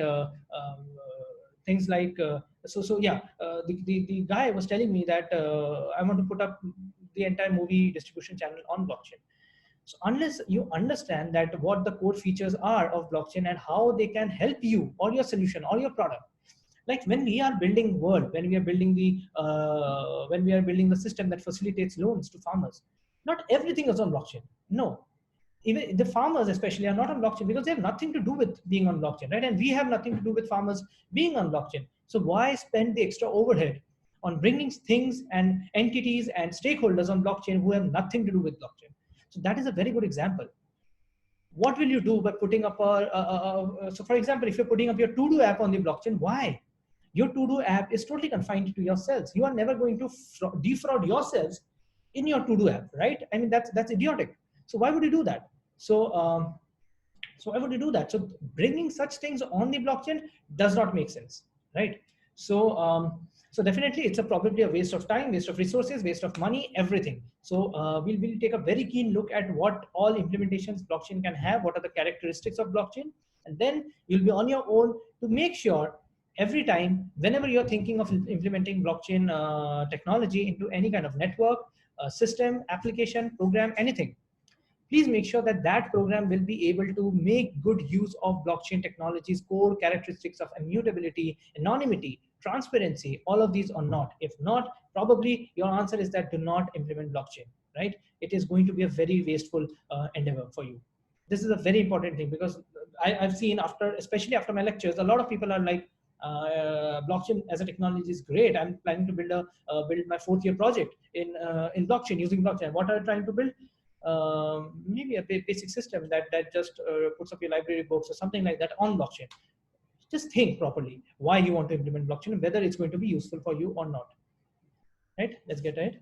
things like the guy was telling me that I want to put up the entire movie distribution channel on blockchain. So unless you understand that what the core features are of blockchain and how they can help you or your solution or your product, like when we are building Whrll, when we are building the system that facilitates loans to farmers, not everything is on blockchain. No, even the farmers especially are not on blockchain because they have nothing to do with being on blockchain, right? And we have nothing to do with farmers being on blockchain. So why spend the extra overhead on bringing things and entities and stakeholders on blockchain who have nothing to do with blockchain? So that is a very good example. What will you do by putting up so for example, if you're putting up your to-do app on the blockchain, why? Your to-do app is totally confined to yourselves. You are never going to defraud yourselves in your to-do app, right? I mean, that's idiotic. So why would you do that? So why would you do that? So bringing such things on the blockchain does not make sense, right? So so definitely it's probably a waste of time, waste of resources, waste of money, everything. So we'll take a very keen look at what all implementations blockchain can have, what are the characteristics of blockchain, and then you'll be on your own to make sure every time, whenever you're thinking of implementing blockchain technology into any kind of network, system, application, program, anything, please make sure that that program will be able to make good use of blockchain technology's core characteristics of immutability, anonymity, transparency, all of these or not. If not, probably your answer is that do not implement blockchain, right? It is going to be a very wasteful endeavor for you. This is a very important thing because I've seen especially after my lectures, a lot of people are like, blockchain as a technology is great. I'm planning to build my 4th year project in blockchain, using blockchain. What are you trying to build? Maybe a basic system that just puts up your library books or something like that on blockchain. Just think properly why you want to implement blockchain and whether it's going to be useful for you or not. Right? Let's get it.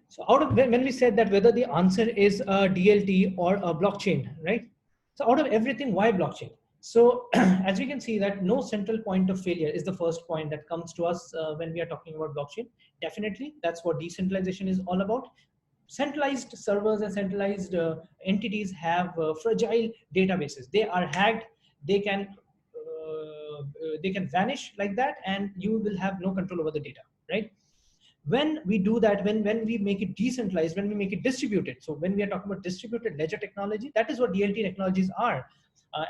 So when we said that whether the answer is a DLT or a blockchain, right? So out of everything, why blockchain? So as we can see that no central point of failure is the first point that comes to us when we are talking about blockchain. Definitely, that's what decentralization is all about. Centralized servers and centralized entities have fragile databases. They are hacked. They can vanish like that, and you will have no control over the data, right? When we do that, when we make it decentralized, when we make it distributed, so when we are talking about distributed ledger technology, that is what DLT technologies are.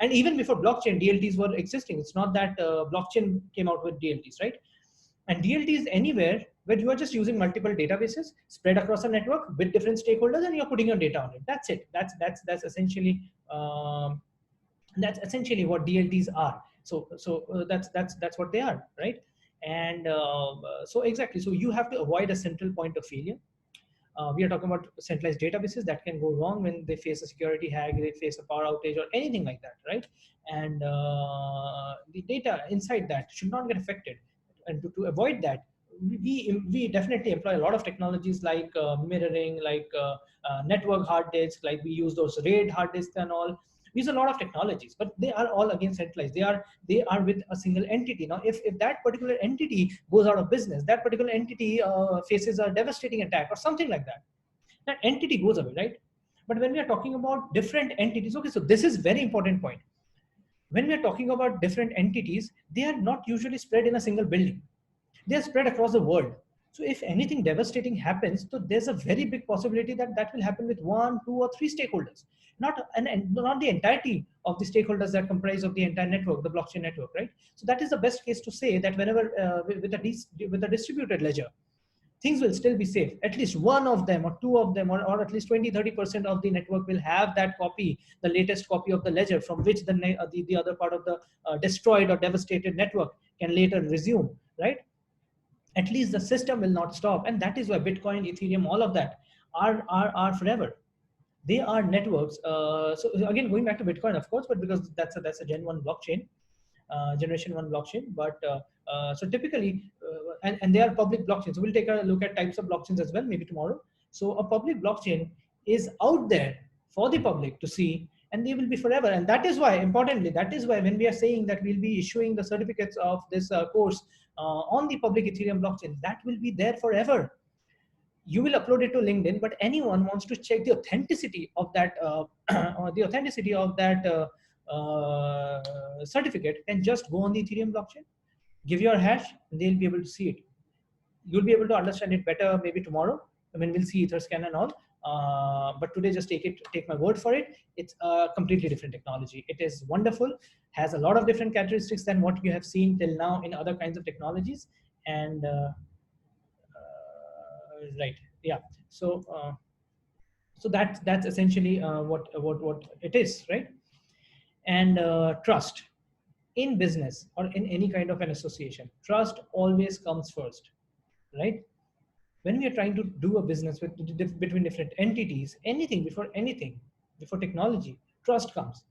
And even before blockchain, DLTs were existing. It's not that blockchain came out with DLTs, right? And DLT is anywhere where you are just using multiple databases spread across a network with different stakeholders, and you're putting your data on it. That's it. That's essentially what DLTs are. So that's what they are, right? And so exactly. So you have to avoid a central point of failure. We are talking about centralized databases that can go wrong when they face a security hack, they face a power outage, or anything like that, right? And the data inside that should not get affected. And to avoid that, we definitely employ a lot of technologies like mirroring, like network hard disks, like we use those RAID hard disks and all. We use a lot of technologies, but they are all again centralized. They are with a single entity. Now, if that particular entity goes out of business, that particular entity faces a devastating attack or something like that, that entity goes away, right? But when we are talking about different entities, okay, so this is very important point. When we are talking about different entities, they are not usually spread in a single building. They are spread across the world. So if anything devastating happens, so there's a very big possibility that that will happen with 1, 2, or 3 stakeholders, and not the entirety of the stakeholders that comprise of the entire network, the blockchain network, right? So that is the best case to say that whenever with a distributed ledger, things will still be safe. At least one of them or two of them, or at least 20-30% of the network will have that copy, the latest copy of the ledger, from which the other part of the destroyed or devastated network can later resume, right? At least the system will not stop. And that is why Bitcoin, Ethereum, all of that are forever. They are networks. So again, going back to Bitcoin, of course, but because that's a Gen 1 blockchain, generation 1 blockchain. But so typically, and they are public blockchains. So we'll take a look at types of blockchains as well, maybe tomorrow. So a public blockchain is out there for the public to see, and they will be forever. And that is why, importantly, that is why when we are saying that we'll be issuing the certificates of this course on the public Ethereum blockchain, that will be there forever. You will upload it to LinkedIn, but anyone wants to check the authenticity of that certificate can just go on the Ethereum blockchain, give your hash, and they'll be able to see it. You'll be able to understand it better maybe tomorrow. I mean, we'll see Etherscan and all. But today, just take my word for it. It's a completely different technology. It is wonderful, has a lot of different characteristics than what you have seen till now in other kinds of technologies. And right, yeah. So that's essentially what it is, right? And trust in business or in any kind of an association, trust always comes first, right? When we are trying to do a business between different entities, anything before technology, trust comes.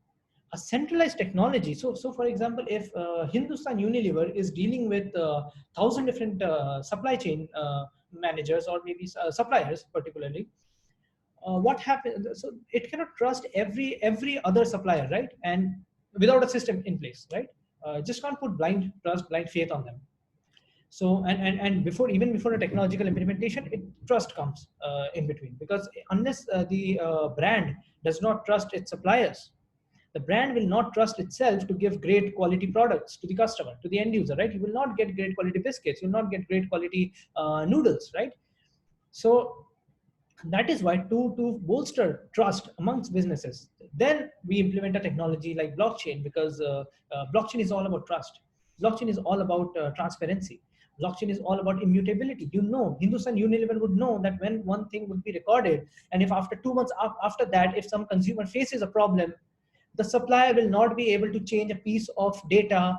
A centralized technology. So for example, if Hindustan Unilever is dealing with 1,000 different supply chain managers, or maybe suppliers particularly, what happens? So it cannot trust every other supplier, right? And without a system in place, right? Just can't put blind trust, blind faith on them. So and even before a technological implementation, trust comes in between, because unless the brand does not trust its suppliers, the brand will not trust itself to give great quality products to the customer, to the end user, right? You will not get great quality biscuits, you will not get great quality noodles, right? So that is why to bolster trust amongst businesses, then we implement a technology like blockchain, because blockchain is all about trust. Blockchain is all about transparency. Blockchain is all about immutability. Hindustan Unilever would know that when one thing would be recorded, and if after 2 months after that, if some consumer faces a problem, the supplier will not be able to change a piece of data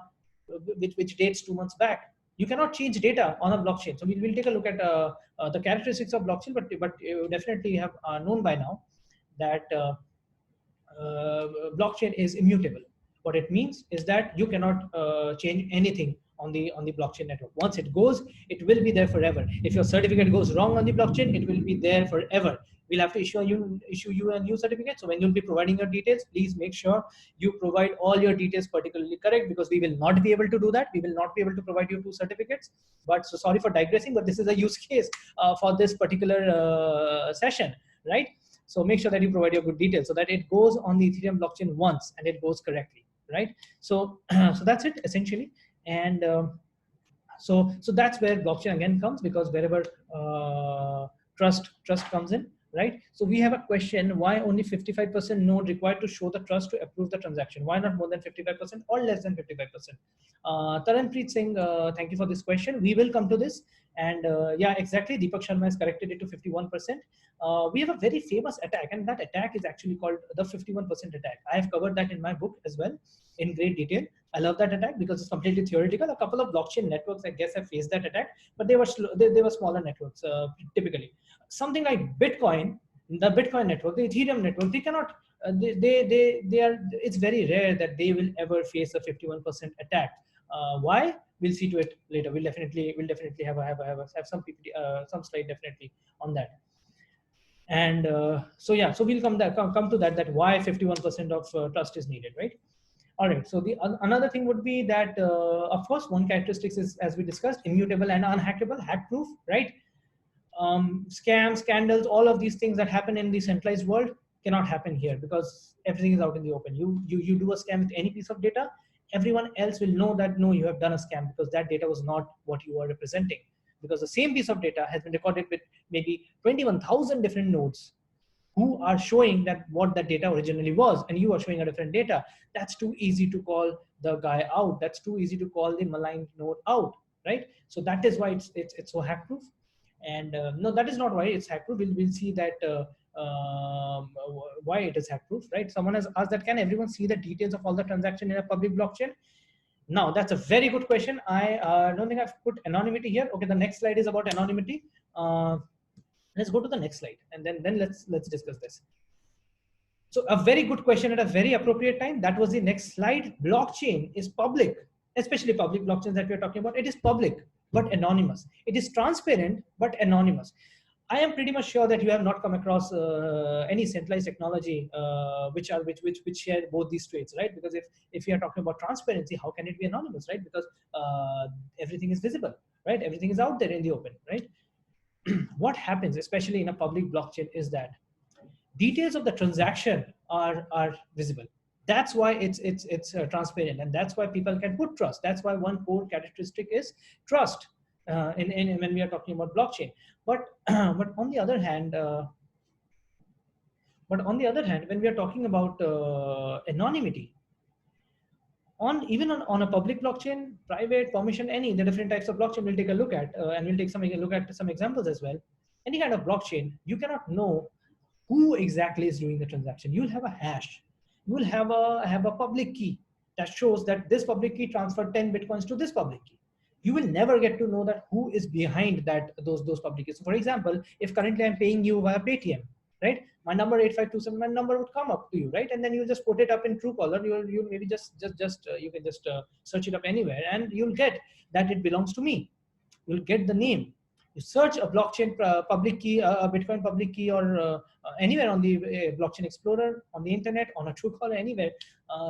which dates 2 months back. You cannot change data on a blockchain. So we'll take a look at the characteristics of blockchain, but you definitely have known by now that blockchain is immutable. What it means is that you cannot change anything on the blockchain network. Once it goes, it will be there forever. If your certificate goes wrong on the blockchain, it will be there forever. We'll have to issue you a new certificate. So when you'll be providing your details, please make sure you provide all your details particularly correct, because we will not be able to do that. We will not be able to provide you 2 certificates. But so sorry for digressing, but this is a use case for this particular session, right? So make sure that you provide your good details so that it goes on the Ethereum blockchain once and it goes correctly, right? So so that's it essentially. And so that's where blockchain again comes, because wherever trust comes in, right? So we have a question, why only 55% node required to show the trust to approve the transaction? Why not more than 55% or less than 55%? Taranpreet Singh, thank you for this question. We will come to this. And yeah, exactly. Deepak Sharma has corrected it to 51%. We have a very famous attack, and that attack is actually called the 51% attack. I have covered that in my book as well in great detail. I love that attack because it's completely theoretical. A couple of blockchain networks, I guess, have faced that attack, but they were they were smaller networks typically. Something like Bitcoin, the Bitcoin network, the Ethereum network, they cannot. They are. It's very rare that they will ever face a 51% attack. Why? We'll see to it later. We'll definitely have some PPT, some slide definitely on that. And so yeah, so we'll come to that why 51% of trust is needed, right? All right. So the another thing would be that of course one characteristic is, as we discussed, immutable and unhackable, hack-proof, right? Scams, scandals, all of these things that happen in the centralized world cannot happen here because everything is out in the open. You do a scam with any piece of data, everyone else will know that no, you have done a scam because that data was not what you are representing. Because the same piece of data has been recorded with maybe 21,000 different nodes who are showing that what that data originally was, and you are showing a different data. That's too easy to call the guy out. That's too easy to call the maligned node out, right? So that is why it's so hack proof. And no, that is not why it's hack proof. We'll see that why it is hack proof, right? Someone has asked that, can everyone see the details of all the transaction in a public blockchain? Now, that's a very good question. I don't think I've put anonymity here. Okay, the next slide is about anonymity. Let's go to the next slide, and then let's discuss this. So a very good question at a very appropriate time. That was the next slide. Blockchain is public, especially public blockchains that we're talking about. It is public, but anonymous. It is transparent, but anonymous. I am pretty much sure that you have not come across any centralized technology which share both these traits, right? Because if you are talking about transparency, how can it be anonymous, right? Because everything is visible, right? Everything is out there in the open, right? What happens, especially in a public blockchain, is that details of the transaction are visible. That's why it's transparent, and that's why people can put trust. That's why one core characteristic is trust when we are talking about blockchain. But but on the other hand, when we are talking about anonymity, even on a public blockchain, private, permission, any the different types of blockchain we'll take a look at, and we'll take a look at some examples as well. Any kind of blockchain, you cannot know who exactly is doing the transaction. You'll have a hash. You will have a public key that shows that this public key transferred 10 bitcoins to this public key. You will never get to know that who is behind those public keys. So for example, if currently I'm paying you via Paytm, right? My number 8527, my number would come up to you, right? And then you'll just put it up in Truecaller. You'll maybe you can just search it up anywhere, and you'll get that it belongs to me. You'll get the name. You search a blockchain public key, a Bitcoin public key, or anywhere on the blockchain explorer, on the internet, on a Truecaller, anywhere,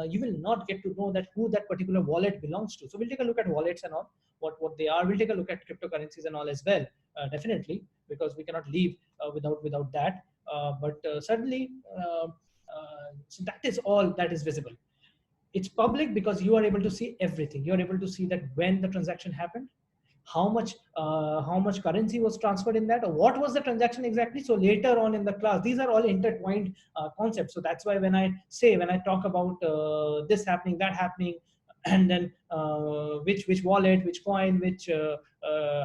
you will not get to know that who that particular wallet belongs to. So we'll take a look at wallets and all, what they are. We'll take a look at cryptocurrencies and all as well, definitely, because we cannot leave without that. But certainly, so that is all that is visible. It's public because you are able to see everything. You are able to see that when the transaction happened, how much currency was transferred in that, or what was the transaction exactly. So later on in the class, these are all intertwined concepts. So that's why when I talk about this happening, that happening, and then which wallet, which coin, which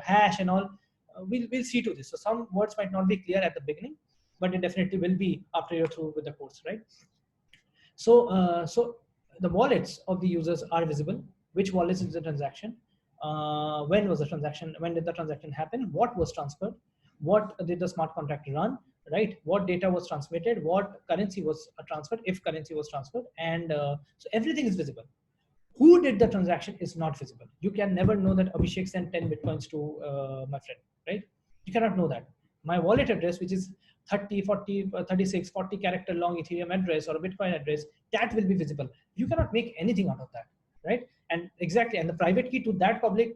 hash and all, we'll see to this. So some words might not be clear at the beginning, but it definitely will be after you're through with the course, right? So so the wallets of the users are visible. Which wallets is the transaction? When was the transaction? When did the transaction happen? What was transferred? What did the smart contract run? Right? What data was transmitted? What currency was transferred? If currency was transferred, and so everything is visible. Who did the transaction is not visible. You can never know that Abhishek sent 10 bitcoins to my friend, right? You cannot know that. My wallet address, which is 30, 40, 36, 40 character long Ethereum address or a Bitcoin address, that will be visible. You cannot make anything out of that, right? And exactly, and the private key to that public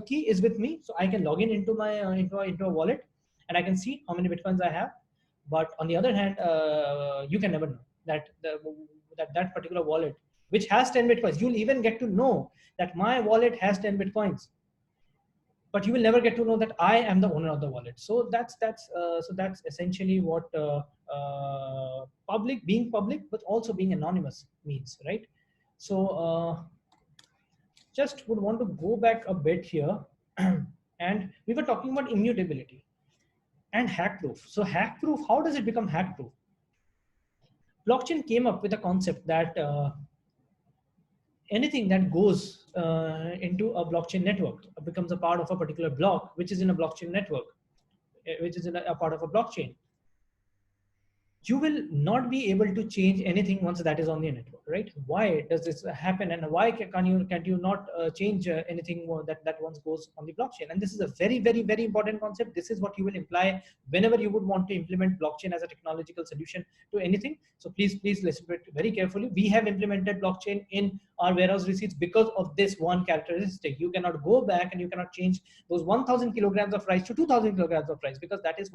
key is with me, so I can log in into my into a wallet, and I can see how many bitcoins I have. But on the other hand, you can never know that that particular wallet, which has 10 bitcoins, you'll even get to know that my wallet has 10 bitcoins. but you will never get to know that I am the owner of the wallet. So that's essentially what being public, but also being anonymous means, right? So just would want to go back a bit here, and we were talking about immutability and hack proof. So hack proof, how does it become hack proof? Blockchain came up with a concept that anything that goes into a blockchain network becomes a part of a particular block, which is in a blockchain network, which is in a part of a blockchain. You will not be able to change anything once that is on the network, right? Why does this happen, and why can't you not change anything more that once goes on the blockchain? And this is a very, very, very important concept. This is what you will imply whenever you would want to implement blockchain as a technological solution to anything. So please listen to it very carefully. We have implemented blockchain in our warehouse receipts because of this one characteristic. You cannot go back and you cannot change those 1000 kilograms of rice to 2000 kilograms of rice, because that is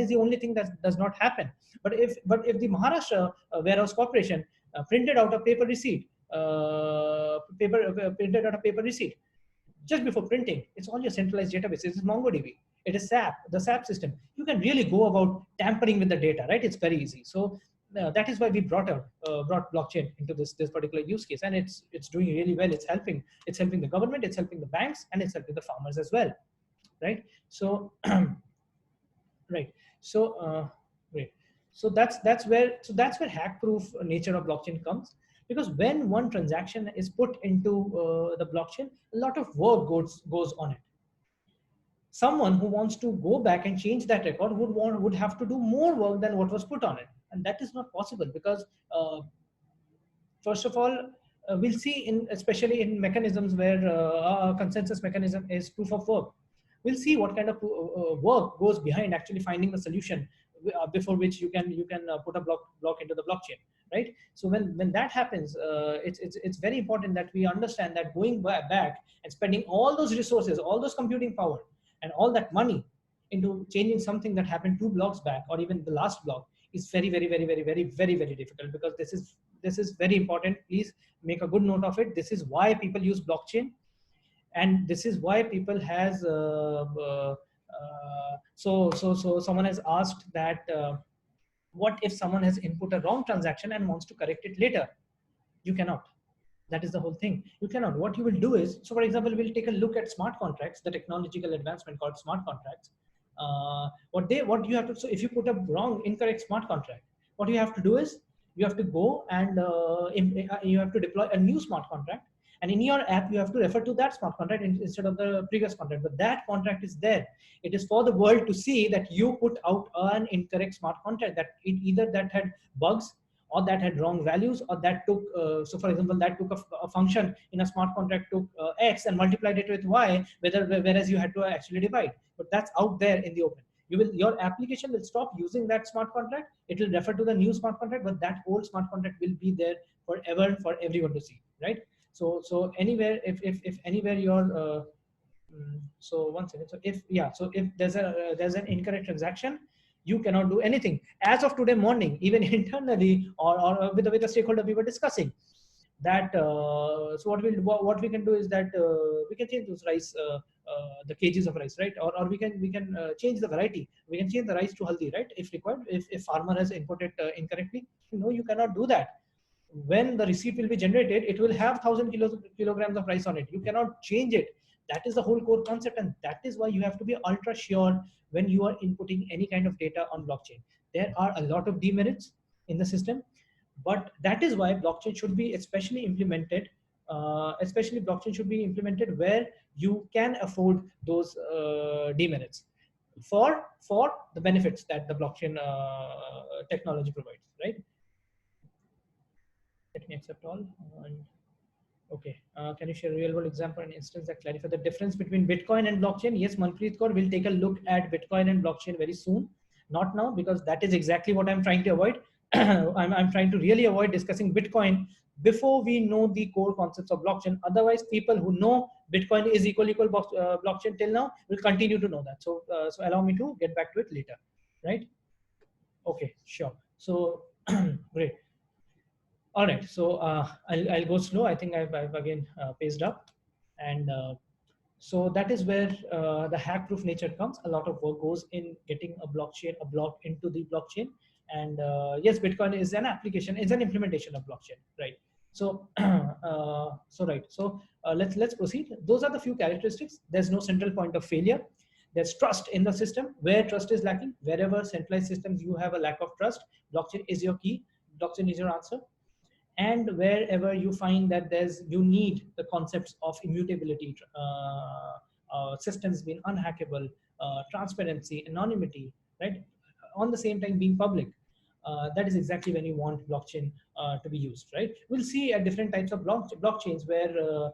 the only thing that does not happen. But if the Maharashtra Warehouse Corporation printed out a paper receipt, printed out a paper receipt, just before printing, it's on your centralized database. It's MongoDB. It is SAP, the SAP system. You can really go about tampering with the data, right? It's very easy. So that is why we brought blockchain into this particular use case, and it's doing really well. It's helping the government, it's helping the banks, and it's helping the farmers as well, right? So right. So great. So that's where hack proof nature of blockchain comes, because when one transaction is put into the blockchain, a lot of work goes on it. Someone who wants to go back and change that record would have to do more work than what was put on it, and that is not possible, because first of all, we'll see especially in mechanisms where a consensus mechanism is proof of work. We'll see what kind of work goes behind actually finding the solution before which you can put a block into the blockchain, right? So when that happens, it's very important that we understand that going back and spending all those resources, all those computing power, and all that money into changing something that happened 2 blocks back, or even the last block, is very, very, very, very, very, very, very difficult, because this is very important. Please make a good note of it. This is why people use blockchain, and this is why people has so someone has asked that what if someone has input a wrong transaction and wants to correct it later? You cannot. That is the whole thing. You cannot. What you will do is, so for example, we'll take a look at smart contracts, the technological advancement called smart contracts. What you have to, so if you put a incorrect smart contract, what you have to do is you have to go and you have to deploy a new smart contract, and in your app you have to refer to that smart contract instead of the previous contract. But that contract is there. It is for the world to see that you put out an incorrect smart contract, that either that had bugs, or that had wrong values, or that took so for example, that took a function in a smart contract, took x and multiplied it with y, whereas you had to actually divide. But that's out there in the open. Your application will stop using that smart contract. It will refer to the new smart contract, but that old smart contract will be there forever for everyone to see, right? So anywhere, if anywhere your so one second. So if there's an incorrect transaction, you cannot do anything. As of today morning, even internally or with the stakeholder, we were discussing that. So what we can do is that we can change those rice, the kgs of rice, right? Or we can change the variety. We can change the rice to haldi, right? If required, if farmer has inputted incorrectly. No, you cannot do that. When the receipt will be generated, it will have 1000 kilograms of rice on it. You cannot change it. That is the whole core concept, and that is why you have to be ultra sure when you are inputting any kind of data on blockchain. There are a lot of demerits in the system, but that is why blockchain should be especially implemented. Especially blockchain should be implemented where you can afford those demerits for the benefits that the blockchain technology provides, right? Let me accept all. And okay, can you share a real world example and instance that clarify the difference between Bitcoin and blockchain? Yes, Manpreet Kaur will take a look at Bitcoin and blockchain very soon. Not now, because that is exactly what I'm trying to avoid. I'm trying to really avoid discussing Bitcoin before we know the core concepts of blockchain. Otherwise, people who know Bitcoin is equal blockchain till now will continue to know that. So allow me to get back to it later, right? Okay, sure. So great. All right, so I'll go slow. I think I've again paced up, and So that is where the hack-proof nature comes. A lot of work goes in getting a blockchain, a block into the blockchain. And yes, Bitcoin is an application, it's an implementation of blockchain, right? So, let's proceed. Those are the few characteristics. There's no central point of failure. There's trust in the system. Where trust is lacking, wherever centralized systems you have a lack of trust, blockchain is your key. Blockchain is your answer. And wherever you find that you need the concepts of immutability, systems being unhackable, transparency, anonymity, right, on the same time being public, that is exactly when you want blockchain to be used, right? We'll see at different types of blockchains where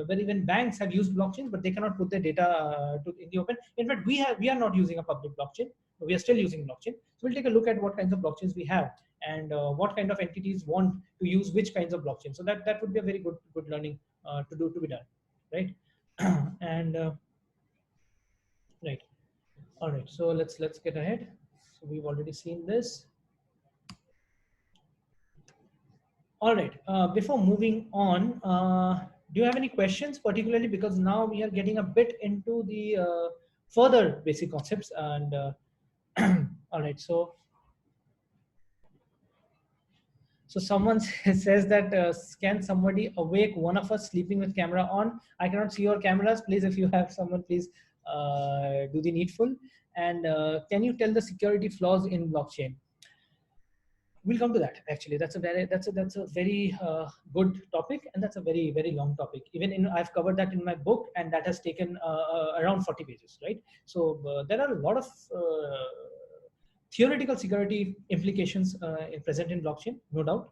even banks have used blockchains, but they cannot put their data in the open. In fact, we are not using a public blockchain. We are still using blockchain. So we'll take a look at what kinds of blockchains we have, and what kind of entities want to use which kinds of blockchain. So that would be a very good learning to be done, right? And right, all right. So let's get ahead. So we've already seen this. All right. Before moving on, do you have any questions, particularly because now we are getting a bit into the further basic concepts? And all right. So someone says that can somebody awake one of us sleeping with camera on? I cannot see your cameras. Please, if you have someone, please do the needful. And can you tell the security flaws in blockchain? We'll come to that. Actually, that's a very good topic, and that's a very long topic. I've covered that in my book, and that has taken around 40 pages, right? So there are a lot of theoretical security implications present in blockchain, no doubt,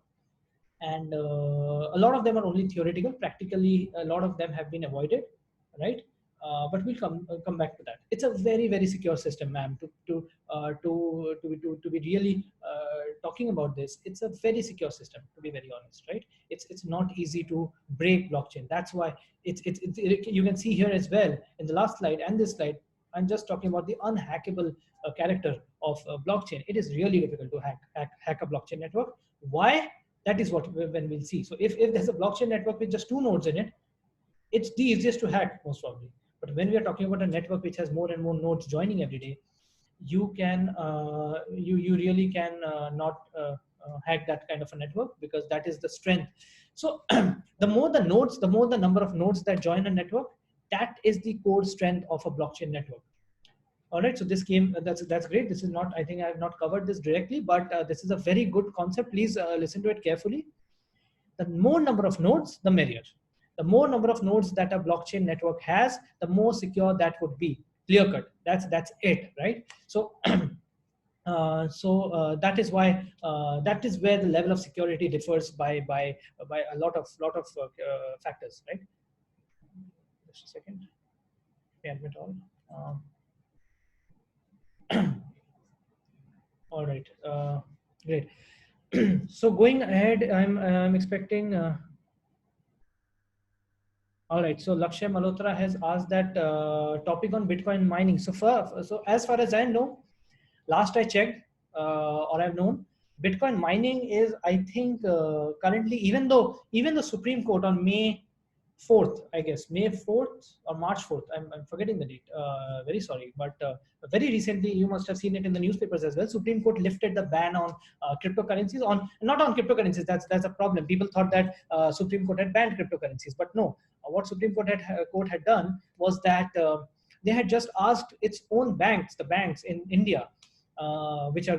and a lot of them are only theoretical. Practically, a lot of them have been avoided, right? But we'll come back to that. It's a very secure system, ma'am. To be really talking about this, it's a very secure system, to be very honest, right? It's not easy to break blockchain. That's why you can see here as well in the last slide and this slide. I'm just talking about the unhackable character of blockchain. It is really difficult to hack a blockchain network. Why? That is what when we'll see. So if there's a blockchain network with just 2 nodes in it, it's the easiest to hack, most probably. But when we are talking about a network which has more and more nodes joining every day, you can you really can not hack that kind of a network, because that is the strength. So the more the nodes, the more the number of nodes that join a network, that is the core strength of a blockchain network. All right, so this came, that's great. This is not, I think I have not covered this directly, but this is a very good concept. Please listen to it carefully. The more number of nodes, the merrier. The more number of nodes that a blockchain network has, the more secure that would be. Clear cut. That's it, right? So that is why that is where the level of security differs by a lot of factors, right? Just a second. Admit all. All right, great. So going ahead, I'm expecting. All right, so Lakshay Malhotra has asked that topic on Bitcoin mining. So as far as I know, last I checked, or I've known, Bitcoin mining is, I think, currently, even the Supreme Court on May 4th, I guess, May 4th or March 4th, I'm forgetting the date, very sorry, but very recently, you must have seen it in the newspapers as well, Supreme Court lifted the ban on cryptocurrencies, not on cryptocurrencies, that's a problem. People thought that Supreme Court had banned cryptocurrencies, but no, what Supreme Court had done was that they had just asked its own banks, the banks in India, which are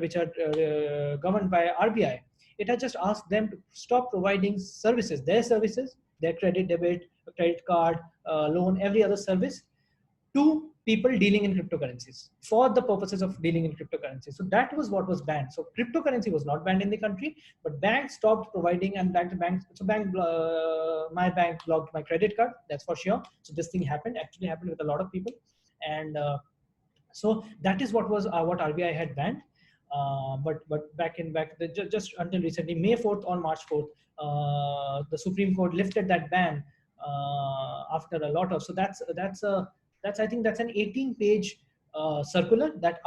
governed by RBI, it had just asked them to stop providing services, their credit, debit, credit card, loan, every other service to people dealing in cryptocurrencies for the purposes of dealing in cryptocurrencies. So that was what was banned. So cryptocurrency was not banned in the country, but banks stopped providing, and my bank blocked my credit card. That's for sure. So this thing actually happened with a lot of people, and so that is what RBI had banned. But just until recently, May 4th or March 4th, the Supreme Court lifted that ban after a lot of. So that's I think that's an 18-page circular that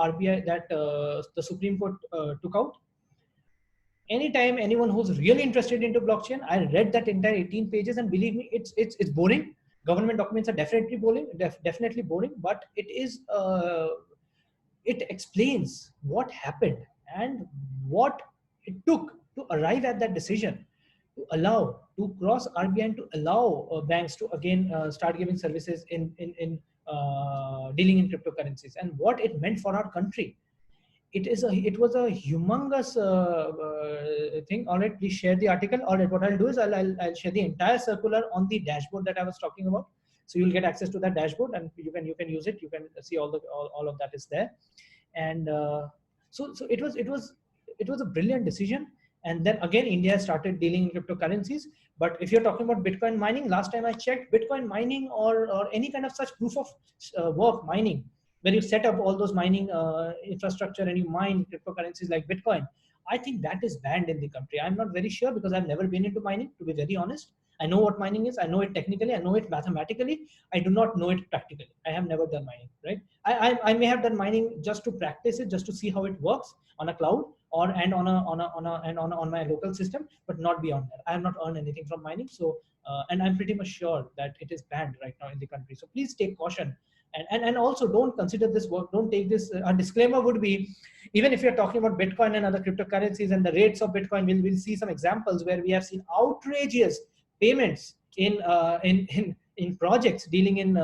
the Supreme Court took out. Anytime anyone who's really interested into blockchain, I read that entire 18 pages, and believe me, it's boring. Government documents are definitely boring, definitely boring, but it explains what happened and what it took to arrive at that decision, to allow, to cross RBI and to allow banks to again start giving services in dealing in cryptocurrencies, and what it meant for our country. It was a humongous thing. All right, please share the article. All right, what I'll do is I'll share the entire circular on the dashboard that I was talking about, so you'll get access to that dashboard and you can use it. You can see all of that is there. And so it was a brilliant decision. And then again, India started dealing in cryptocurrencies. But if you're talking about Bitcoin mining, last time I checked, Bitcoin mining or any kind of such proof of work mining, where you set up all those mining infrastructure and you mine cryptocurrencies like Bitcoin, I think that is banned in the country. I'm not very sure because I've never been into mining, to be very honest. I know what mining is. I know it technically. I know it mathematically. I do not know it practically. I have never done mining, right? I may have done mining just to practice it, just to see how it works on a cloud or and on my local system, but not beyond that. I have not earned anything from mining. So and I'm pretty much sure that it is banned right now in the country. So please take caution. And also don't consider this work, don't take this. A disclaimer would be, even if you're talking about Bitcoin and other cryptocurrencies and the rates of Bitcoin, we'll see some examples where we have seen outrageous payments in projects dealing in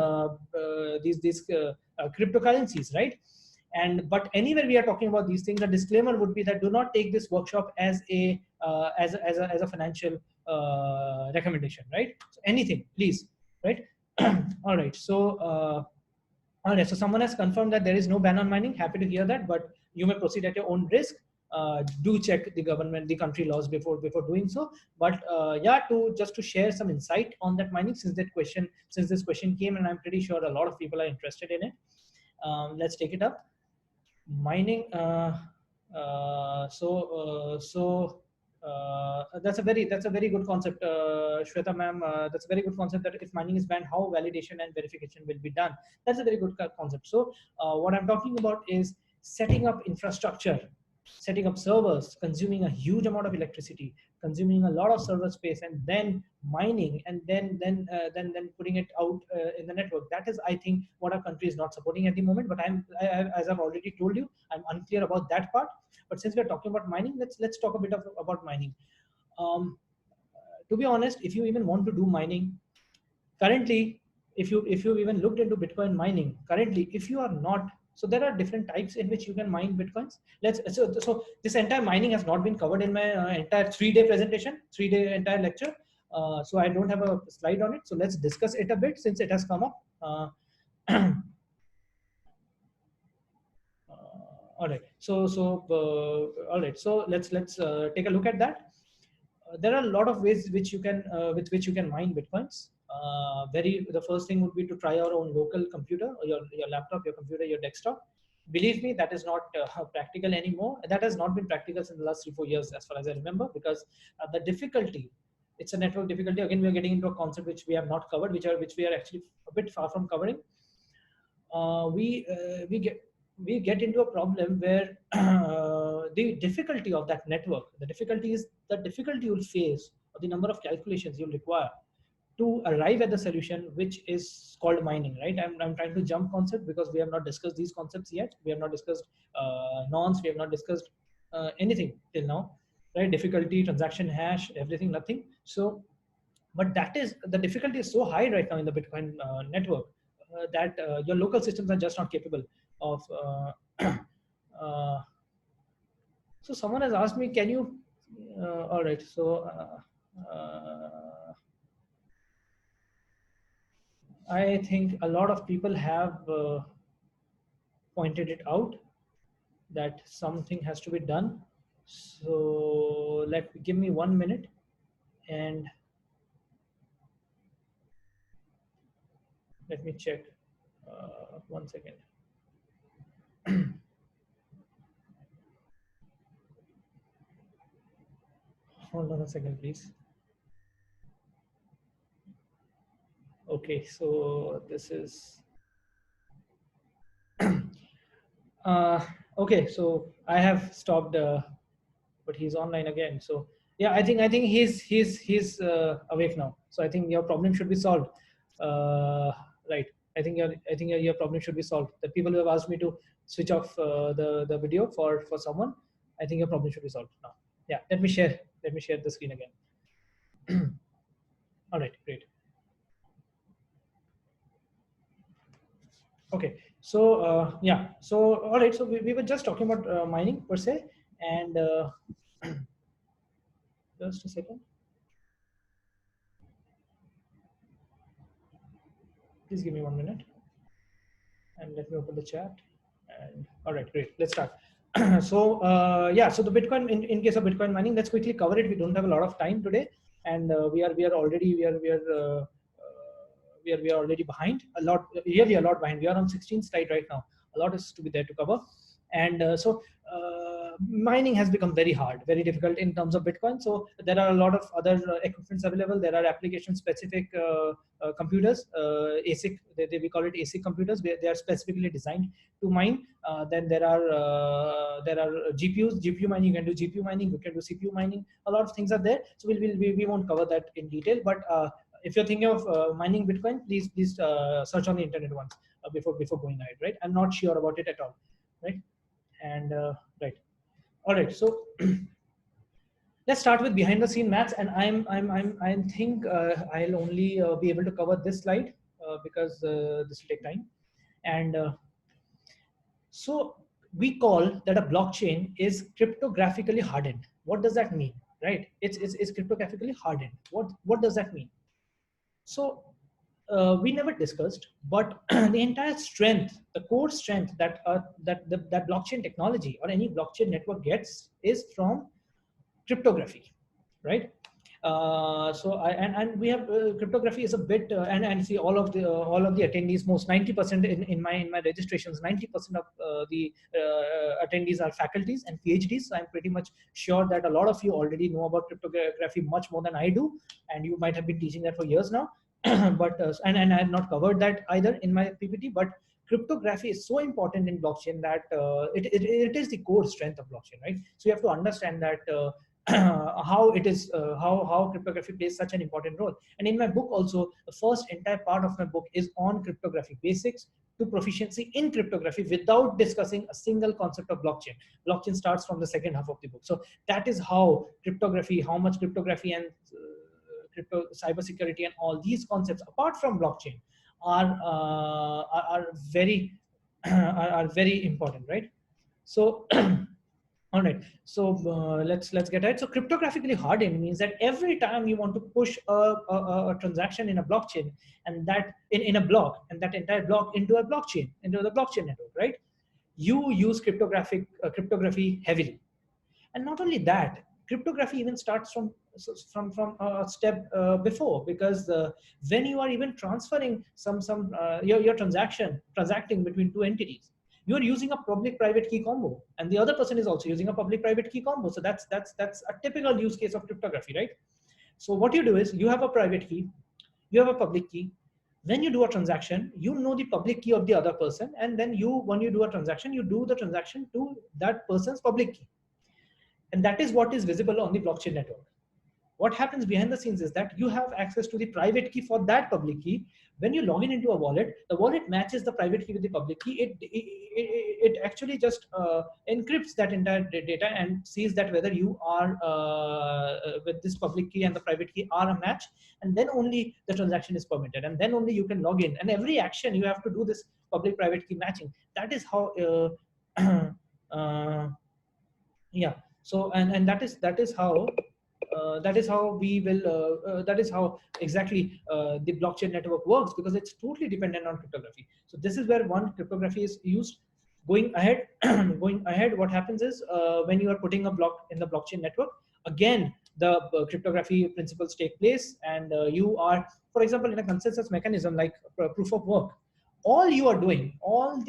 these cryptocurrencies, right? And but anywhere we are talking about these things, a disclaimer would be that do not take this workshop as a financial recommendation, right? So anything, please, right? All right. All right, so someone has confirmed that there is no ban on mining. Happy to hear that, but you may proceed at your own risk. Do check the government, the country laws before doing so. But yeah, to share some insight on that mining, since this question came, and I'm pretty sure a lot of people are interested in it. Let's take it up. Mining. That's a very good concept, Shweta ma'am. That's a very good concept, that if mining is banned, how validation and verification will be done. That's a very good concept. So what I'm talking about is setting up infrastructure, setting up servers, consuming a huge amount of electricity, consuming a lot of server space, and then mining, and then putting it out in the network. That is, I think, what our country is not supporting at the moment. But as I've already told you, I'm unclear about that part. But since we're talking about mining, let's talk a bit about mining. To be honest, if you even want to do mining currently, if you even looked into Bitcoin mining currently, if you are not, so there are different types in which you can mine Bitcoins. So this entire mining has not been covered in my entire 3-day presentation, 3-day entire lecture. So I don't have a slide on it. So let's discuss it a bit since it has come up. All right. All right. So let's take a look at that. There are a lot of ways which you can with which you can mine Bitcoins. The first thing would be to try your own local computer, or your laptop, your computer, your desktop. Believe me, that is not practical anymore. That has not been practical since the last 3-4 years, as far as I remember, because the difficulty, it's a network difficulty. Again, we are getting into a concept which we have not covered, which we are actually a bit far from covering. We get into a problem where the difficulty of that network, the difficulty you'll face, or the number of calculations you'll require to arrive at the solution, which is called mining, right? I'm trying to jump concept because we have not discussed these concepts yet. We have not discussed nonce, we have not discussed anything till now, right? Difficulty, transaction hash, everything, nothing. So, but the difficulty is so high right now in the Bitcoin network that your local systems are just not capable of. So someone has asked me, can you? All right, so. I think a lot of people have pointed it out that something has to be done. So give me 1 minute, and let me check. 1 second. Hold on a second, please. Okay, so this is okay. So I have stopped, but he's online again. So yeah, I think he's awake now. So I think your problem should be solved. Right. I think your problem should be solved. The people who have asked me to switch off the video for someone, I think your problem should be solved now. Yeah. Let me share the screen again. All right. Great. Okay. So yeah. So all right. So we were just talking about mining per se, and just a second. Please give me 1 minute, and let me open the chat. And all right, great. Let's start. So yeah, so the Bitcoin, in case of Bitcoin mining, let's quickly cover it. We don't have a lot of time today, and we are already behind a lot, really a lot behind. We are on 16th slide right now. A lot is to be there to cover, and so mining has become very hard, very difficult in terms of Bitcoin. So there are a lot of other equipments available. There are application specific computers, ASIC, we call it ASIC computers. They are specifically designed to mine. Then there are GPUs, GPU mining. You can do GPU mining, you can do CPU mining. A lot of things are there. So we won't cover that in detail. But if you're thinking of mining Bitcoin, please search on the internet once before going ahead. Right? I'm not sure about it at all. Right? And right. All right. So let's start with behind the scene maths, and I think I'll only be able to cover this slide because this will take time. And so we call that a blockchain is cryptographically hardened. What does that mean? Right? It's cryptographically hardened. What does that mean? So we never discussed, but the entire strength, the core strength that blockchain technology or any blockchain network gets is from cryptography, right? And we have cryptography is a bit and see all of the attendees, most 90% in my registrations, 90% of the attendees are faculties and PhDs. So I'm pretty much sure that a lot of you already know about cryptography much more than I do, and you might have been teaching that for years now. But and I have not covered that either in my PPT. But cryptography is so important in blockchain that it is the core strength of blockchain, right? So you have to understand that how it is how cryptography plays such an important role. And in my book also, the first entire part of my book is on cryptography, basics to proficiency in cryptography, without discussing a single concept of blockchain. Blockchain starts from the second half of the book. So that is how cryptography, how much cryptography and crypto cybersecurity and all these concepts apart from blockchain are very are very important, right? So all right, so let's get it. So cryptographically hardened means that every time you want to push a transaction in a blockchain, and that in a block, and that entire block into a blockchain, into the blockchain network, right? You use cryptography heavily. And not only that, cryptography even starts from a step before, because when you are even transferring your transacting between two entities, you are using a public private key combo, and the other person is also using a public private key combo. So that's a typical use case of cryptography, right? So what you do is, you have a private key, you have a public key. When you do a transaction, you know the public key of the other person, and then when you do a transaction, you do the transaction to that person's public key. And that is what is visible on the blockchain network. What happens behind the scenes is that you have access to the private key for that public key. When you log in into a wallet, the wallet matches the private key with the public key. It actually just encrypts that entire data and sees that whether you are with this public key and the private key are a match, and then only the transaction is permitted, and then only you can log in. And every action you have to do this public private key matching. That is how yeah. So and that is how we will that is how exactly the blockchain network works, because it's totally dependent on cryptography. So this is where one cryptography is used. Going ahead going ahead, what happens is, when you are putting a block in the blockchain network, again the cryptography principles take place, and you are, for example, in a consensus mechanism like proof of work, all you are doing, all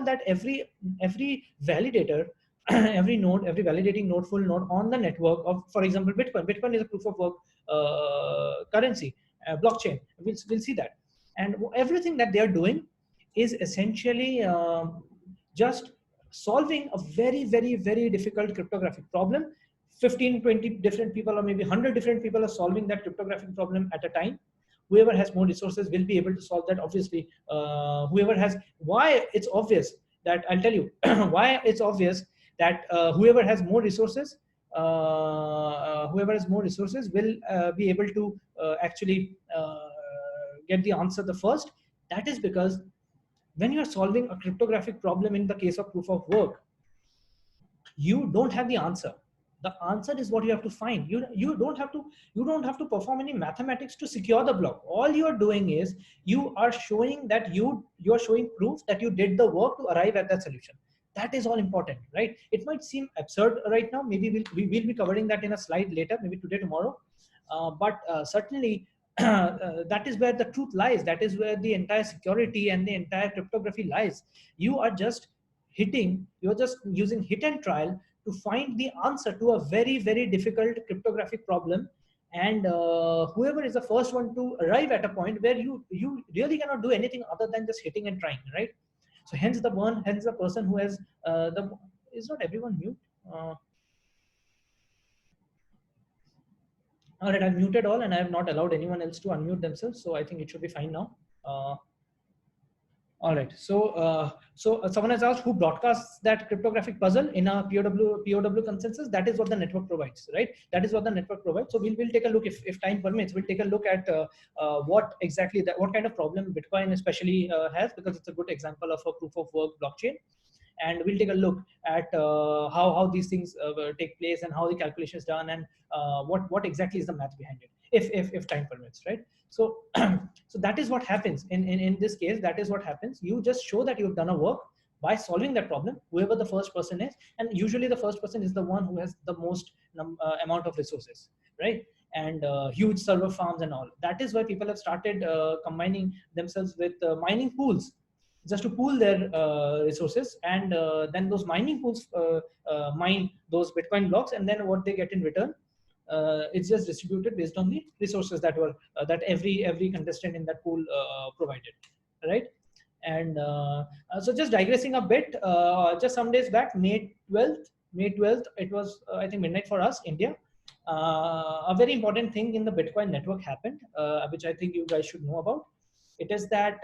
that every validator every node, every validating node, full node on the network of, for example, Bitcoin is a proof of work currency, blockchain. We'll see that. And everything that they are doing is essentially just solving a very difficult cryptographic problem. 15, 20 different people, or maybe 100 different people are solving that cryptographic problem at a time. whoever has more resources will be able to solve that. Obviously, whoever has, why it's obvious that, I'll tell you why it's obvious that whoever has more resources, will be able to actually get the answer the first. That is because when you're solving a cryptographic problem in the case of proof of work, you don't have the answer. The answer is what you have to find. You don't have to perform any mathematics to secure the block. All you are doing is you are showing that you are showing proof that you did the work to arrive at that solution. That is all important, right? It might seem absurd right now. Maybe we will be covering that in a slide later, maybe today, tomorrow. But certainly that is where the truth lies. That is where the entire security and the entire cryptography lies. You're just using hit and trial to find the answer to a very, very difficult cryptographic problem. And whoever is the first one to arrive at a point where you really cannot do anything other than just hitting and trying, right? So hence the person who has is not everyone mute? All right, I've muted all and I have not allowed anyone else to unmute themselves. So I think it should be fine now. All right. So someone has asked who broadcasts that cryptographic puzzle in a POW consensus. That is what the network provides, right? That is what the network provides. So we'll take a look, if time permits, we'll take a look at what exactly what kind of problem Bitcoin especially has, because it's a good example of a proof of work blockchain. And we'll take a look at how these things take place and how the calculation is done, and what exactly is the math behind it, if time permits, right? So so that is what happens in this case. That is what happens. You just show that you've done a work by solving that problem, whoever the first person is, and usually the first person is the one who has the most amount of resources, right? And huge server farms and all. That is why people have started combining themselves with mining pools, just to pool their resources, and then those mining pools mine those Bitcoin blocks, and then what they get in return, it's just distributed based on the resources that were that every contestant in that pool provided, right? And so just digressing a bit, just some days back, May 12th, it was I think midnight for us, India. A very important thing in the Bitcoin network happened, which I think you guys should know about. It is that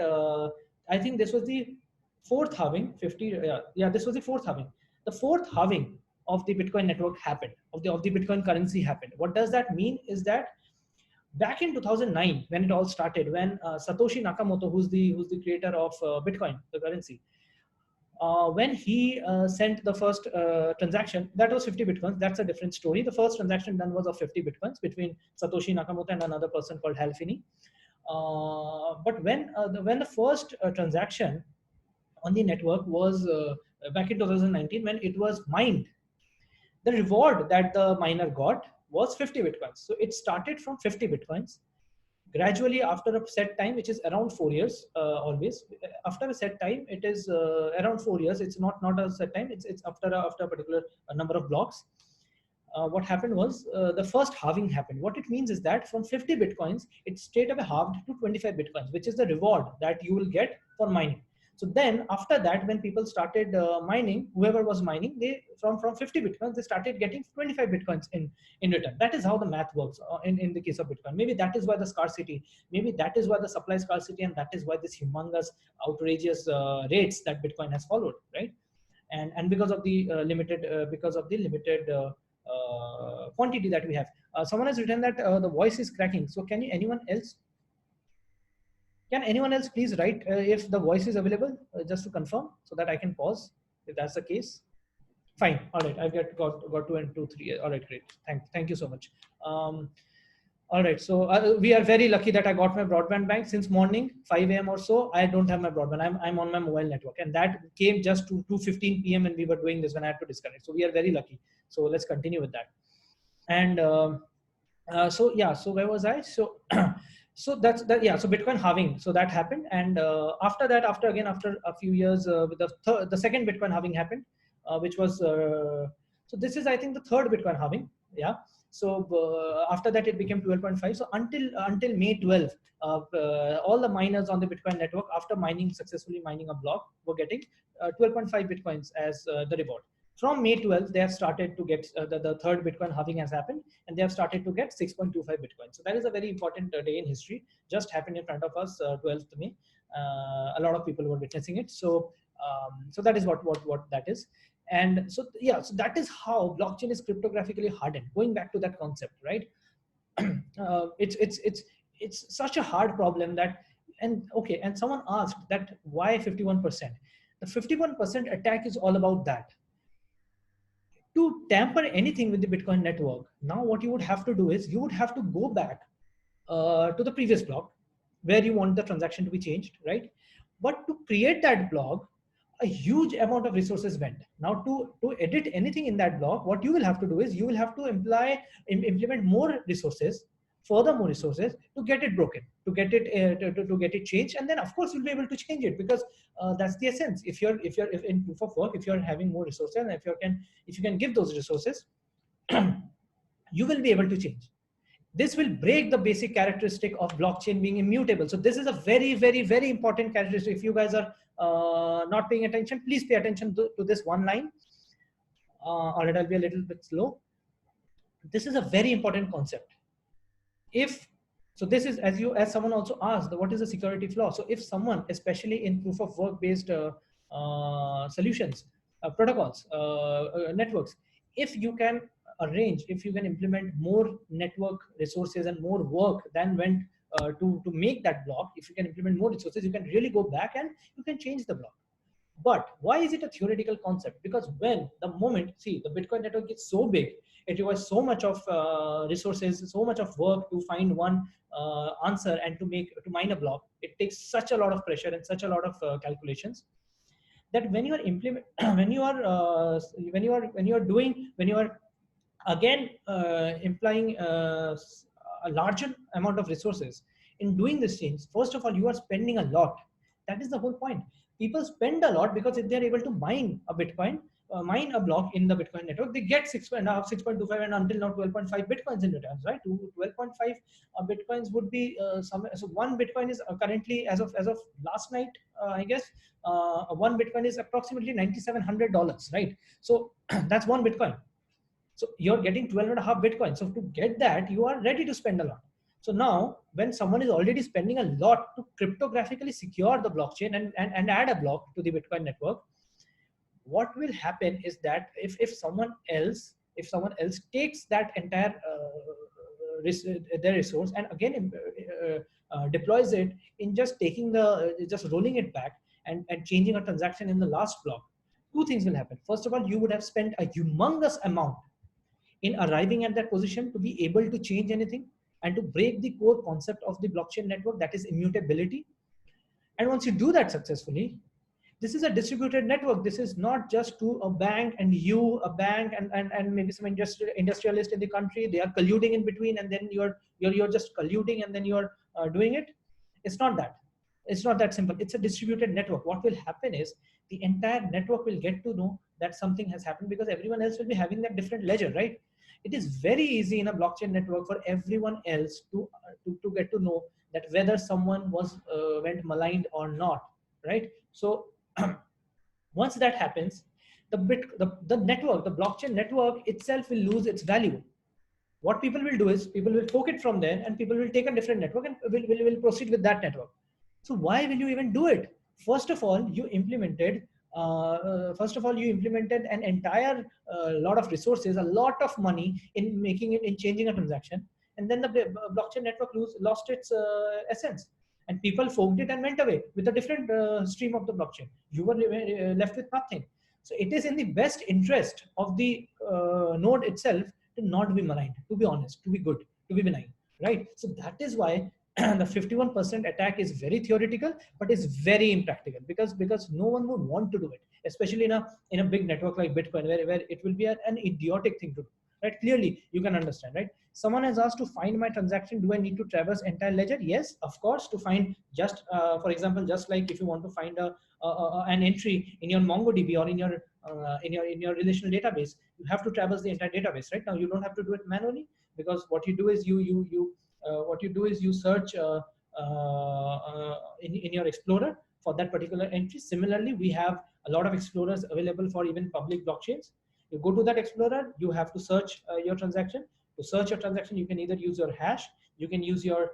I think this was the fourth halving. This was the fourth halving. The fourth halving of the Bitcoin network happened, of the Bitcoin currency happened. What does that mean is that back in 2009, when it all started, when Satoshi Nakamoto, who's the creator of Bitcoin, the currency, when he sent the first transaction, that was 50 Bitcoins. That's a different story. The first transaction done was of 50 Bitcoins between Satoshi Nakamoto and another person called Hal Finney. But when the first transaction on the network was back in 2019, when it was mined, the reward that the miner got was 50 Bitcoins. So it started from 50 Bitcoins. Gradually, after a set time, which is around 4 years, always after a set time, it is around 4 years. It's not a set time. It's after a particular number of blocks. What happened was the first halving happened. What it means is that from 50 Bitcoins, it straight away halved to 25 Bitcoins, which is the reward that you will get for mining. So then after that, when people started mining, whoever was mining, they from 50 Bitcoins, they started getting 25 Bitcoins in return. That is how the math works in the case of Bitcoin. Maybe that is why the scarcity, maybe that is why the supply scarcity, and that is why this humongous, outrageous rates that Bitcoin has followed, right? And because of the limited quantity that we have. Someone has written that the voice is cracking. So can anyone else please write if the voice is available, just to confirm, so that I can pause if that's the case. Fine. All right. I've got 2 and 2, 3. All right. Great. Thank you so much. All right. So we are very lucky that I got my broadband back since morning, 5 a.m. or so. I don't have my broadband. I'm on my mobile network, and that came just to 2:15 p.m. when we were doing this, when I had to disconnect. So we are very lucky. So let's continue with that. And so where was I? So so that's that. Yeah. So Bitcoin halving. So that happened, and after that, after a few years, with the second Bitcoin halving happened, which was so this is, I think, the third Bitcoin halving. Yeah. So after that, it became 12.5. So until May 12th, all the miners on the Bitcoin network, after successfully mining a block, were getting 12.5 Bitcoins as the reward. From May 12th, they have started to get the third Bitcoin halving has happened, and they have started to get 6.25 Bitcoin. So that is a very important day in history. Just happened in front of us, 12th May. A lot of people were witnessing it. So that is what that is. And so yeah, so that is how blockchain is cryptographically hardened. Going back to that concept, right? It's such a hard problem that, and okay, and someone asked that why 51%. The 51% attack is all about that. To tamper anything with the Bitcoin network, now what you would have to do is you would have to go back to the previous block where you want the transaction to be changed, right? But to create that block, a huge amount of resources went. Now to edit anything in that block, what you will have to do is you will have to implement more resources, further more resources to get it broken, to get it to get it changed, and then of course you'll be able to change it, because that's the essence. If in proof of work, if you're having more resources, and if you can give those resources, you will be able to change. This will break the basic characteristic of blockchain being immutable. So this is a very, very, very important characteristic. If you guys are not paying attention, please pay attention to this one line. Or I'll be a little bit slow. This is a very important concept. If so, this is as someone also asked, what is the security flaw? So if someone, especially in proof of work based solutions, protocols, networks, if you can arrange, if you can implement more network resources and more work than went to make that block, if you can implement more resources, you can really go back and you can change the block. But why is it a theoretical concept? Because when the moment, see, the Bitcoin network gets so big, it requires so much of resources, so much of work to find one answer and to mine a block. It takes such a lot of pressure and such a lot of calculations, that when you are when you are again implying a larger amount of resources in doing this change, first of all, you are spending a lot. That is the whole point. People spend a lot because if they're able to mine a Bitcoin, mine a block in the Bitcoin network, they get 6.5, 6.25, and until now 12.5 Bitcoins in returns, right? 12.5 Bitcoins would be somewhere. So one Bitcoin is currently, as of last night, I guess, one Bitcoin is approximately $9,700, right? So that's one Bitcoin. So you're getting 12.5 Bitcoin. So to get that, you are ready to spend a lot. So now when someone is already spending a lot to cryptographically secure the blockchain and add a block to the Bitcoin network, what will happen is that if someone else takes that entire their resource and again deploys it in just just rolling it back and changing a transaction in the last block, two things will happen. First of all, you would have spent a humongous amount in arriving at that position to be able to change anything and to break the core concept of the blockchain network, that is immutability. And once you do that successfully, this is a distributed network. This is not just to a bank and you, a bank and maybe some industrialist in the country. They are colluding in between, and then you're just colluding, and then you're doing it. It's not that. It's not that simple. It's a distributed network. What will happen is the entire network will get to know that something has happened because everyone else will be having that different ledger, right? It is very easy in a blockchain network for everyone else to get to know that whether someone went maligned or not, right? So once that happens, the network, the blockchain network itself will lose its value. What people will do is people will poke it from there, and people will take a different network and will proceed with that network. So why will you even do it? First of all, you implemented an entire lot of resources, a lot of money in changing a transaction, and then the blockchain network lost its essence, and people forked it and went away with a different stream of the blockchain. You were left with nothing. So it is in the best interest of the node itself to not be maligned, to be honest, to be good, to be benign, right? So that is why the 51% attack is very theoretical, but is very impractical, because no one would want to do it, especially in a big network like Bitcoin, where it will be an idiotic thing to do, right? Clearly, you can understand, right? Someone has asked, to find my transaction, do I need to traverse entire ledger? Yes, of course. To find just, for example, just like if you want to find an entry in your MongoDB or in your relational database, you have to traverse the entire database, right? Now you don't have to do it manually, because what you do is you search in your Explorer for that particular entry. Similarly, we have a lot of explorers available for even public blockchains. You go to that explorer, you have to search your transaction. To search your transaction, you can either use your hash, you can use your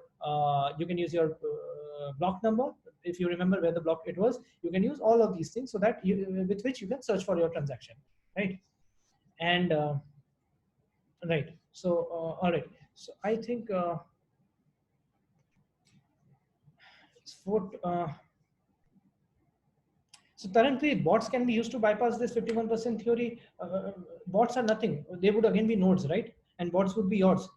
block number. If you remember where the block it was, you can use all of these things so that with which you can search for your transaction, right? And right. So all right. So I think it's for. So currently, bots can be used to bypass this 51% theory. Bots are nothing. They would again be nodes, right? And bots would be yours.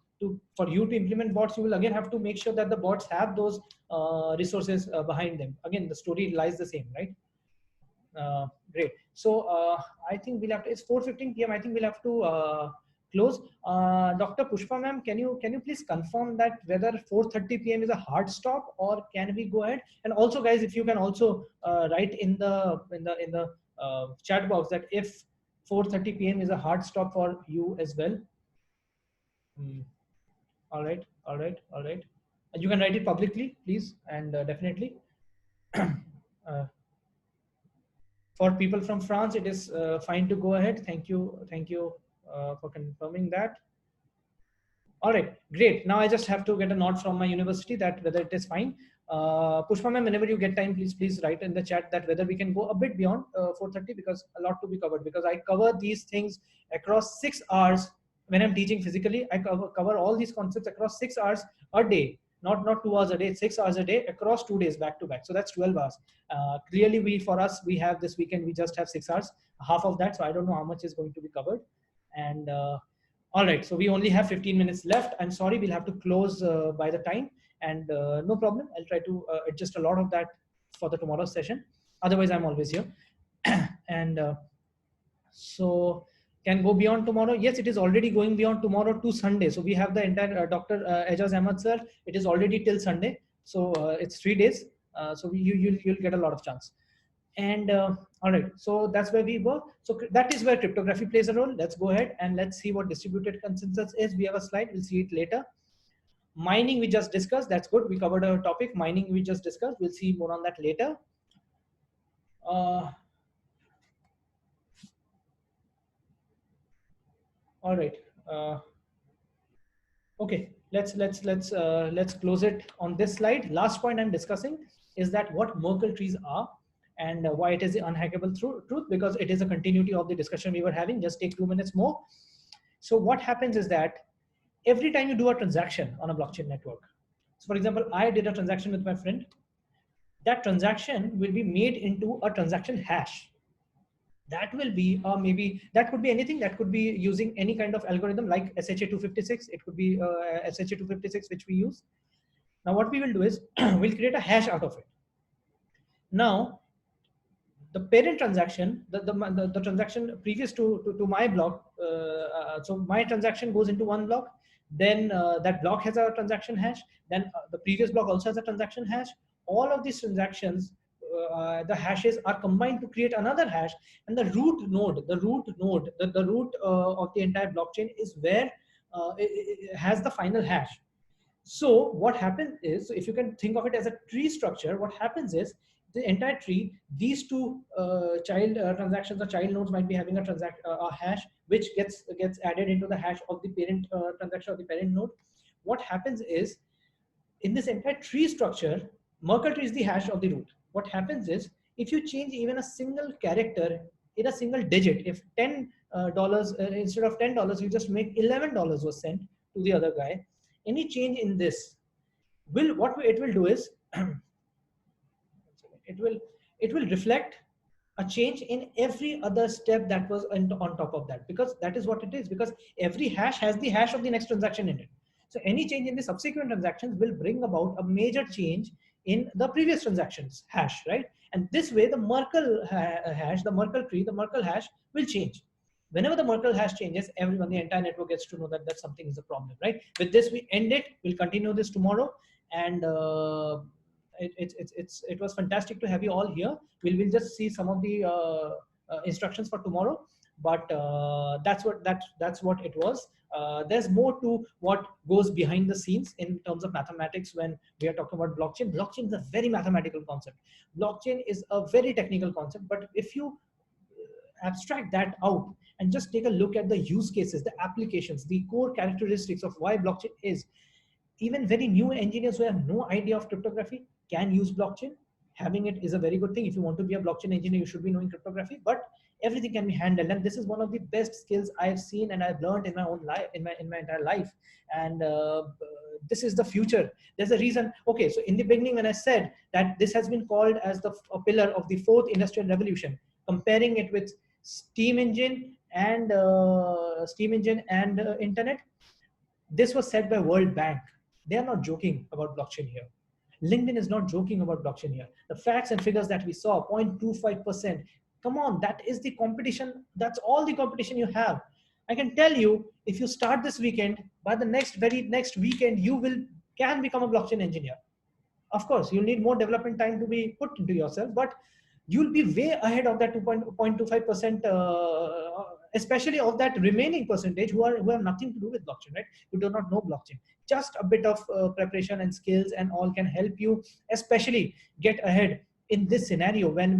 For you to implement bots, you will again have to make sure that the bots have those resources behind them. Again, the story lies the same, right? Great. So I think we'll have to. It's 4:15 p.m. I think we'll have to close. Dr. Pushpa ma'am, can you please confirm that whether 4:30 p.m. is a hard stop or can we go ahead? And also, guys, if you can also write in the chat box that if 4:30 p.m. is a hard stop for you as well. All right, all right, all right. You can write it publicly, please, and definitely. For people from France, it is fine to go ahead. Thank you for confirming that. All right, great. Now I just have to get a nod from my university that whether it is fine. Pushpa ma'am, whenever you get time, please write in the chat that whether we can go a bit beyond 4:30 because a lot to be covered. Because I cover these things across 6 hours when I'm teaching physically. I cover all these concepts across 6 hours a day. Not 2 hours a day, 6 hours a day across 2 days back to back. So that's 12 hours. Clearly, we have this weekend, we just have 6 hours, half of that. So I don't know how much is going to be covered. And all right, so we only have 15 minutes left. I'm sorry, we'll have to close by the time. And no problem, I'll try to adjust a lot of that for the tomorrow's session. Otherwise, I'm always here. And so can go beyond tomorrow. Yes, it is already going beyond tomorrow to Sunday. So we have the entire Dr. Ejaz Ahmad sir. It is already till Sunday. So it's 3 days. So you'll get a lot of chance. And all right, so that's where we were. So that is where cryptography plays a role. Let's go ahead and let's see what distributed consensus is. We have a slide. We'll see it later. Mining we just discussed. That's good. We covered a topic. Mining we just discussed. We'll see more on that later. All right. Okay. Let's close it on this slide. Last point I'm discussing is that what Merkle trees are and why it is the unhackable truth, because it is a continuity of the discussion we were having. Just take 2 minutes more. So what happens is that every time you do a transaction on a blockchain network, so for example, I did a transaction with my friend, that transaction will be made into a transaction hash. That will be maybe that could be anything. That could be using any kind of algorithm like SHA-256. It could be SHA-256 which we use. Now what we will do is we'll create a hash out of it. Now the parent transaction, the transaction previous to my block, so my transaction goes into one block, then that block has a transaction hash, then the previous block also has a transaction hash. All of these transactions, the hashes are combined to create another hash, and the root node, the root of the entire blockchain is where it has the final hash. So what happens is, so if you can think of it as a tree structure, what happens is the entire tree, these two child transactions or child nodes might be having a hash which gets added into the hash of the parent transaction or the parent node. What happens is in this entire tree structure, Merkle tree is the hash of the root. What happens is if you change even a single character in a single digit, if $10 instead of $10 you just make $11 was sent to the other guy, any change in this what it will do is it will reflect a change in every other step that was on top of that, because that is what it is, because every hash has the hash of the next transaction in it. So any change in the subsequent transactions will bring about a major change in the previous transactions hash, right? And this way the Merkle hash, the Merkle tree, the Merkle hash will change. Whenever the Merkle hash changes, everyone, the entire network gets to know that something is a problem, right? With this, we end it. We'll continue this tomorrow. And it was fantastic to have you all here. We'll just see some of the instructions for tomorrow, but that's what it was. There's more to what goes behind the scenes in terms of mathematics when we are talking about blockchain. Blockchain is a very mathematical concept. Blockchain is a very technical concept, but if you abstract that out and just take a look at the use cases, the applications, the core characteristics of why blockchain is, even very new engineers who have no idea of cryptography can use blockchain. Having it is a very good thing. If you want to be a blockchain engineer, you should be knowing cryptography, but everything can be handled. And this is one of the best skills I've seen and I've learned in my own life, in my entire life. And this is the future. There's a reason. Okay, so in the beginning, when I said that this has been called as a pillar of the fourth industrial revolution, comparing it with steam engine and internet, this was said by World Bank. They are not joking about blockchain here. LinkedIn is not joking about blockchain here. The facts and figures that we saw, 0.25%. Come on, that is the competition. That's all the competition you have. I can tell you, if you start this weekend, by the very next weekend, you can become a blockchain engineer. Of course, you'll need more development time to be put into yourself, but you'll be way ahead of that 2.25%, especially of that remaining percentage who have nothing to do with blockchain, right? Who do not know blockchain. Just a bit of preparation and skills and all can help you, especially get ahead in this scenario when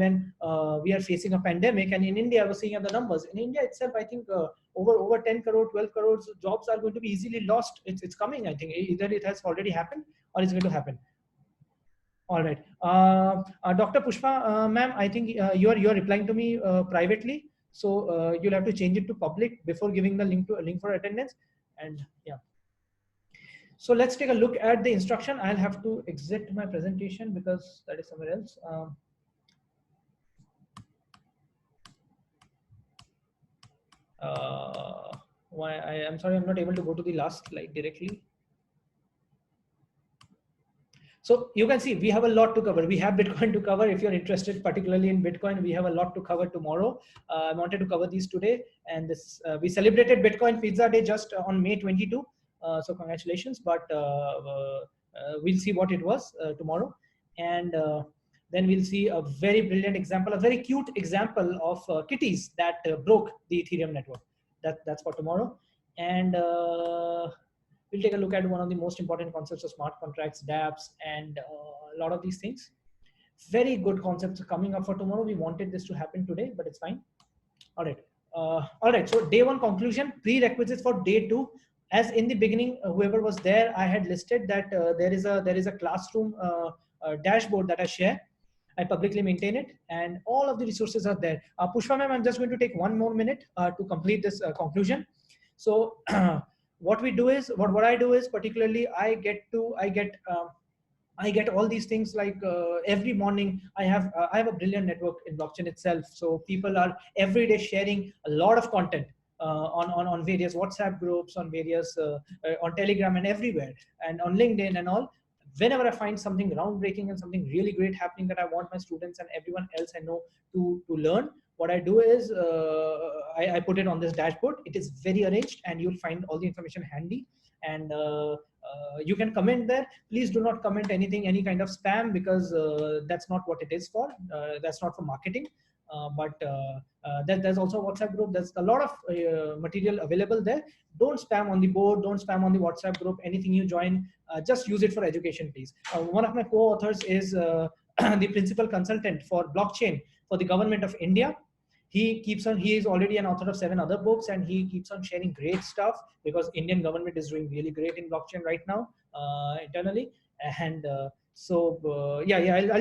we are facing a pandemic. And in India, I was seeing the numbers. In India itself, I think over 10 crore, 12 crores jobs are going to be easily lost. It's coming, I think. Either it has already happened or it's going to happen. All right. Dr. Pushpa, ma'am, I think you're replying to me privately. So you'll have to change it to public before giving the link for attendance. And yeah. So let's take a look at the instruction. I'll have to exit my presentation because that is somewhere else. I'm sorry, I'm not able to go to the last slide directly. So you can see we have a lot to cover. We have Bitcoin to cover. If you're interested particularly in Bitcoin, we have a lot to cover tomorrow. I wanted to cover these today. And this we celebrated Bitcoin Pizza Day just on May 22. So congratulations. But we'll see what it was tomorrow. And then we'll see a very brilliant example, a very cute example of kitties that broke the Ethereum network. That's for tomorrow. And we'll take a look at one of the most important concepts of smart contracts, dApps, and a lot of these things. Very good concepts coming up for tomorrow. We wanted this to happen today, but it's fine. All right. All right. So day one conclusion, prerequisites for day two. As in the beginning, whoever was there, I had listed that there is a classroom dashboard that I share. I publicly maintain it, and all of the resources are there. Pushpa ma'am, I'm just going to take 1 more minute to complete this conclusion. So what I do is particularly I get all these things like every morning I have a brilliant network in blockchain itself. So people are every day sharing a lot of content on various WhatsApp groups, on various on Telegram and everywhere, and on LinkedIn and all. Whenever I find something groundbreaking and something really great happening that I want my students and everyone else I know to learn, what I do is I put it on this dashboard. It is very arranged, and you'll find all the information handy. And you can comment there. Please do not comment any kind of spam, because that's not what it is for. That's not for marketing. There's also a WhatsApp group. There's a lot of material available there. Don't spam on the board. Don't spam on the WhatsApp group. Anything you join, just use it for education, please. One of my co-authors is the principal consultant for blockchain for the government of India. He is already an author of 7 other books, and he keeps on sharing great stuff, because Indian government is doing really great in blockchain right now internally. And I'll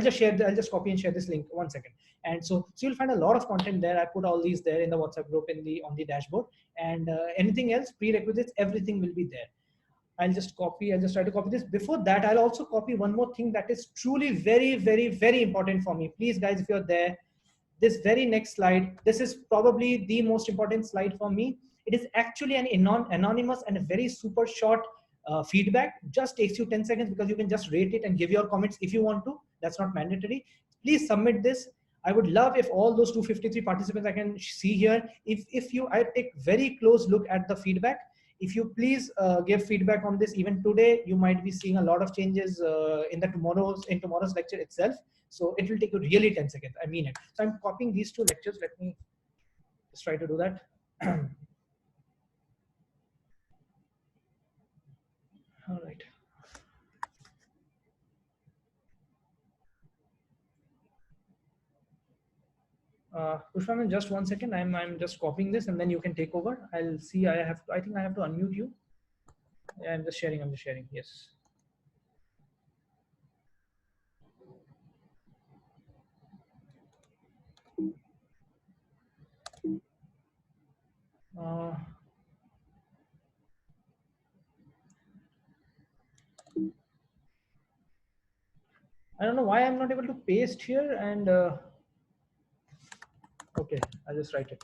just copy and share this link 1 second. And so you'll find a lot of content there. I put all these there in the WhatsApp group on the dashboard, and anything else, prerequisites, everything will be there. I'll just try to copy this. Before that, I'll also copy one more thing that is truly very, very, very important for me. Please guys, if you're there, this very next slide, this is probably the most important slide for me. It is actually an anonymous and a very super short feedback. Just takes you 10 seconds, because you can just rate it and give your comments if you want to. That's not mandatory. Please submit this. I would love if all those 253 participants I can see here, I take very close look at the feedback. If you please give feedback on this even today, you might be seeing a lot of changes in tomorrow's lecture itself. So it will take you really 10 seconds. I mean it. So I'm copying these 2 lectures. Let me just try to do that. All right. Pushpa, just 1 second. I'm just copying this, and then you can take over. I'll see. I think I have to unmute you. Yeah, I'm just sharing. I'm just sharing. Yes. Uh, I don't know why I'm not able to paste here. And okay, I'll just write it.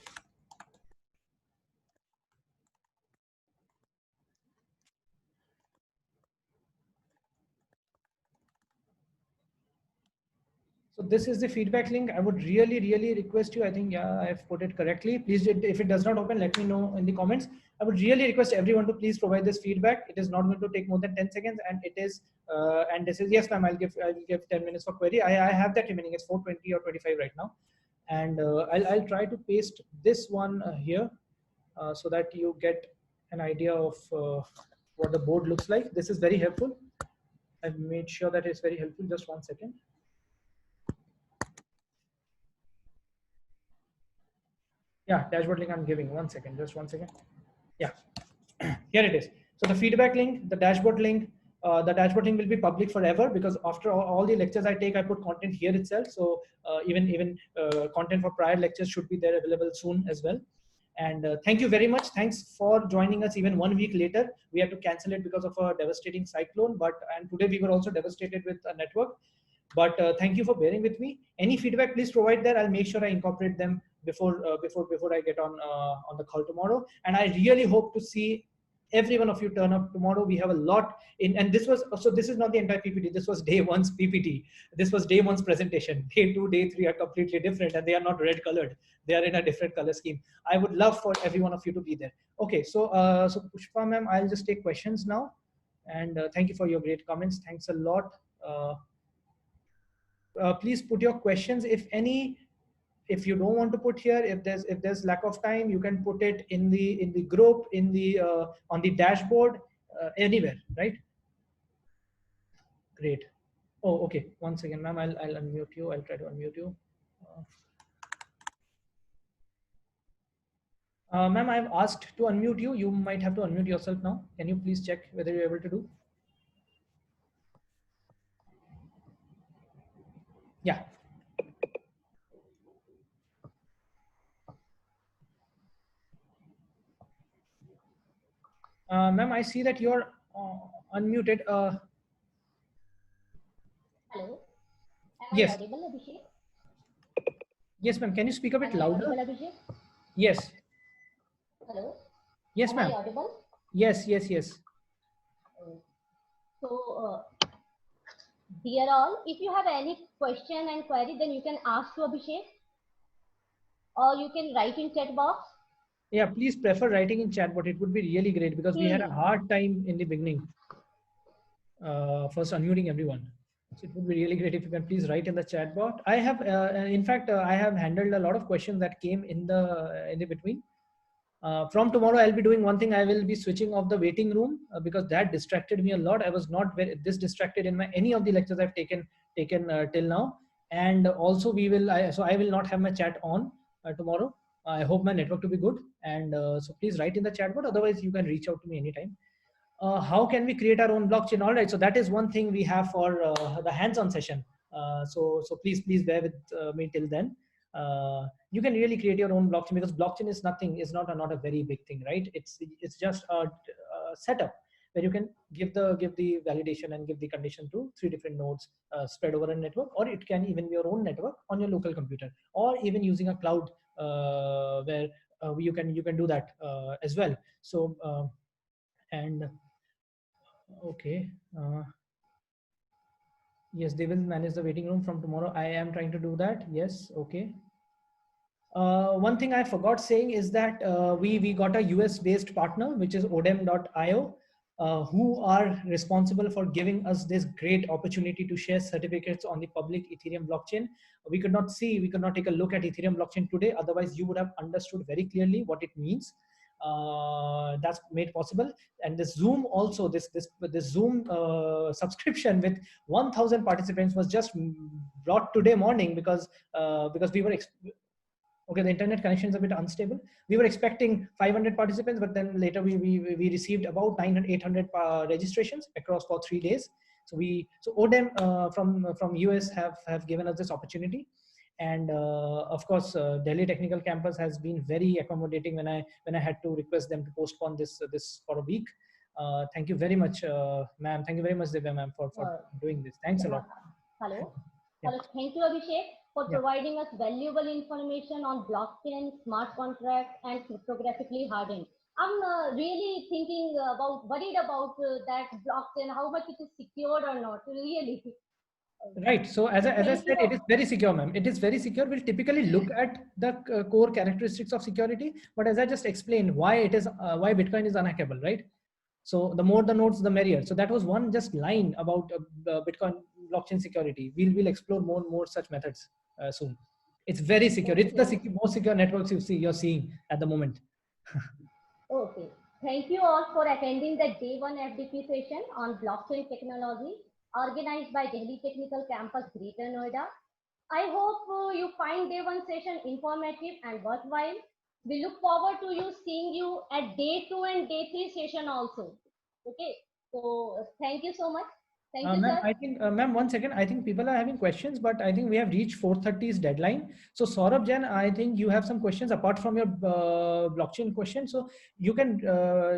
So this is the feedback link. I would really request you. I think, yeah, I've put it correctly. Please, if it does not open, let me know in the comments. I would really request everyone to please provide this feedback. It is not going to take more than 10 seconds, and it is, and this is, yes, ma'am, I'll give 10 minutes for query. I have that remaining. It's 4:20 or 25 right now, and I'll try to paste this one here, so that you get an idea of what the board looks like. This is very helpful. I've made sure that it's very helpful. Just 1 second. Yeah, dashboard link I'm giving. 1 second, just 1 second. Yeah, here it is. So the feedback link, the dashboard link will be public forever, because after all the lectures I take, I put content here itself. So even content for prior lectures should be there available soon as well. And thank you very much. Thanks for joining us even 1 week later. We had to cancel it because of a devastating cyclone, and today we were also devastated with a network. But thank you for bearing with me. Any feedback, please provide there. I'll make sure I incorporate them before I get on the call tomorrow. And I really hope to see every one of you turn up tomorrow. We have a lot in, and this is not the entire PPT. This was day one's PPT. This was day one's presentation. Day two, day three are completely different, and they are not red colored. They are in a different color scheme. I would love for every one of you to be there. Okay, so Pushpa ma'am, I'll just take questions now. And thank you for your great comments. Thanks a lot. Please put your questions, if any. If you don't want to put here, if there's lack of time, you can put it in the group, in the on the dashboard, anywhere, right? Great. Oh, okay, 1 second, ma'am. I'll unmute you. I'll try to unmute you. Ma'am, I've asked to unmute you. You might have to unmute yourself now. Can you please check whether you're able to do? Yeah. Ma'am, I see that you're unmuted. Hello. Am Yes. I audible, Abhishek? Yes, ma'am. Can you speak a bit louder? Audible, Abhishek? Yes. Hello. Yes, Am ma'am. I audible? Yes. So, dear all, if you have any question and query, then you can ask to Abhishek, or you can write in chat box. Yeah, please prefer writing in chat, but it would be really great, because we had a hard time in the beginning first unmuting everyone. So it would be really great if you can please write in the chat box. I have, in fact, I have handled a lot of questions that came in the between. From tomorrow, I'll be doing one thing. I will be switching off the waiting room, because that distracted me a lot. I was not this distracted in any of the lectures I've taken till now. And also so I will not have my chat on tomorrow. I hope my network to be good. And so please write in the chat box. Otherwise, you can reach out to me anytime. How can we create our own blockchain? All right, so that is one thing we have for the hands-on session. So please bear with me till then. You can really create your own blockchain, because blockchain is not a very big thing, right? It's just a setup where you can give the validation and give the condition to 3 different nodes spread over a network, or it can even be your own network on your local computer, or even using a cloud where you can do that as well. So and okay. Yes, they will manage the waiting room from tomorrow. I am trying to do that. Yes. Okay. One thing I forgot saying is that we got a US based partner, which is odem.io, who are responsible for giving us this great opportunity to share certificates on the public Ethereum blockchain. We could not take a look at Ethereum blockchain today. Otherwise, you would have understood very clearly what it means. That's made possible. And the Zoom also, this Zoom subscription with 1,000 participants was just brought today morning, because we were Okay, the internet connection is a bit unstable. We were expecting 500 participants, but then later we received about 900, 800 registrations across for 3 days. So ODEM from US have given us this opportunity. And of course, Delhi Technical Campus has been very accommodating when I had to request them to postpone this for a week. Thank you very much, ma'am. Thank you very much, Divya ma'am, for doing this. Thanks a lot. Hello. Yeah. Hello. Thank you, Abhishek, for Yeah. providing us valuable information on blockchain, smart contracts, and cryptographically hardened. I'm really worried about that blockchain, how much it is secured or not. Really. Right. So as I Thank said, you. it is very secure, ma'am. It is very secure. We'll typically look at the core characteristics of security, but as I just explained, why Bitcoin is unhackable, right? So the more the nodes, the merrier. So that was one just line about Bitcoin blockchain security. We'll explore more such methods soon. It's very secure. It's the Okay. most secure networks you're seeing at the moment. Okay. Thank you all for attending the day one FDP session on blockchain technology organized by Delhi Technical Campus, Greater Noida. I hope you find day one session informative and worthwhile. We look forward to seeing you at day two and day three session also. Okay. So thank you so much. Thank you, Ma'am, sir. I think, ma'am, 1 second. I think people are having questions, but I think we have reached 4:30's deadline. So Saurabh Jain, I think you have some questions apart from your blockchain question. So you can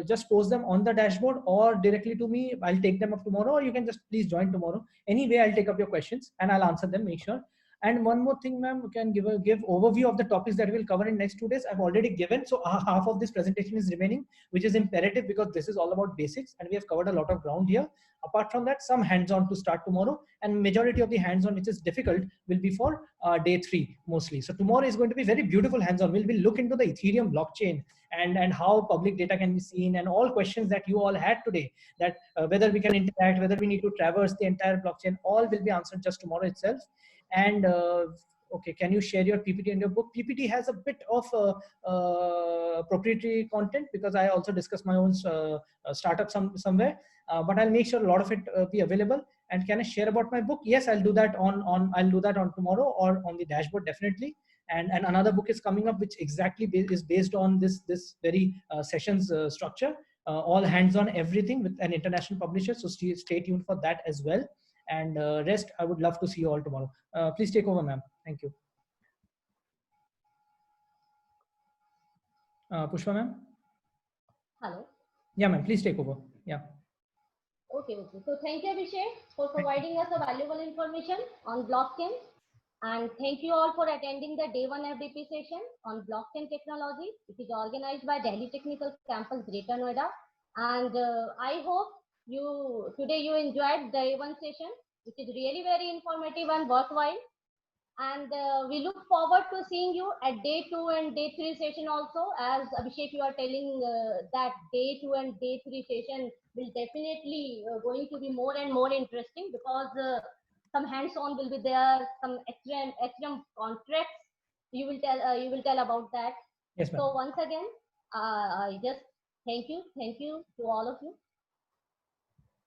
just post them on the dashboard or directly to me. I'll take them up tomorrow, or you can just please join tomorrow. Anyway, I'll take up your questions and I'll answer them, make sure. And one more thing, ma'am, you can give overview of the topics that we'll cover in next 2 days. I've already given, so half of this presentation is remaining, which is imperative because this is all about basics and we have covered a lot of ground here. Apart from that, some hands-on to start tomorrow, and majority of the hands-on which is difficult will be for day 3 mostly. So tomorrow is going to be very beautiful hands-on. We'll look into the Ethereum blockchain and how public data can be seen, and all questions that you all had today, that whether we can interact, whether we need to traverse the entire blockchain, all will be answered just tomorrow itself. And okay, can you share your PPT in your book? PPT has a bit of proprietary content because I also discuss my own startup somewhere, but I'll make sure a lot of it be available. And can I share about my book? Yes, I'll do that I'll do that on tomorrow or on the dashboard, definitely. And another book is coming up which exactly is based on this very sessions structure, all hands on everything, with an international publisher. So stay tuned for that as well. And rest, I would love to see you all tomorrow. Please take over, ma'am. Thank you. Pushpa, ma'am. Hello. Yeah, ma'am. Please take over. Yeah. Okay. So thank you, Abhishek, for providing us a valuable information on blockchain. And thank you all for attending the day one FDP session on blockchain technology. It is organized by Delhi Technical Campus, Greater Noida. And I hope today you enjoyed the day one session, which is really very informative and worthwhile. And we look forward to seeing you at day 2 and day 3 session also. As Abhishek, you are telling that day 2 and day 3 session will definitely going to be more and more interesting, because some hands-on will be there, some extreme contracts. You will tell about that. Yes, ma'am. So once again, I just thank you to all of you.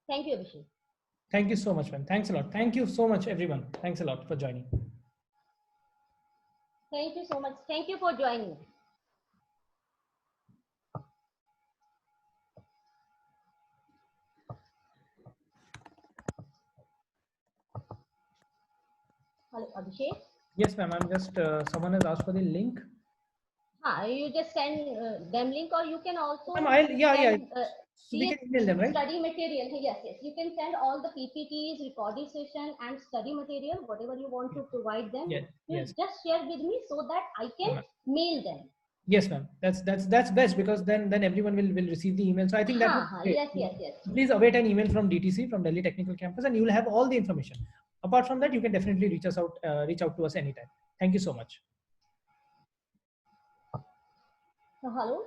Thank you, Abhishek. Thank you so much, ma'am. Thanks a lot. Thank you so much, everyone. Thanks a lot for joining. Thank you so much. Thank you for joining. Hello, Abhishek. Yes, ma'am. I'm just someone has asked for the link. You just send them link, or you can also send, so we can email them, right? Study material. Yes. You can send all the PPTs, recording session, and study material, whatever you want to provide them. Yes. Just share with me so that I can mail them. Yes, ma'am. That's best, because then everyone will receive the email. So I think that would be great. Yes. Please await an email from DTC, from Delhi Technical Campus, and you will have all the information. Apart from that, you can definitely reach out to us anytime. Thank you so much. Hello.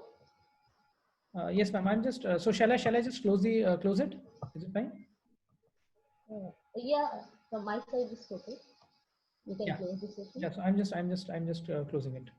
Yes, ma'am. I'm just so shall I just close it? Is it fine? Yeah, from my side is okay. You can close the session. Yeah. So I'm just closing it.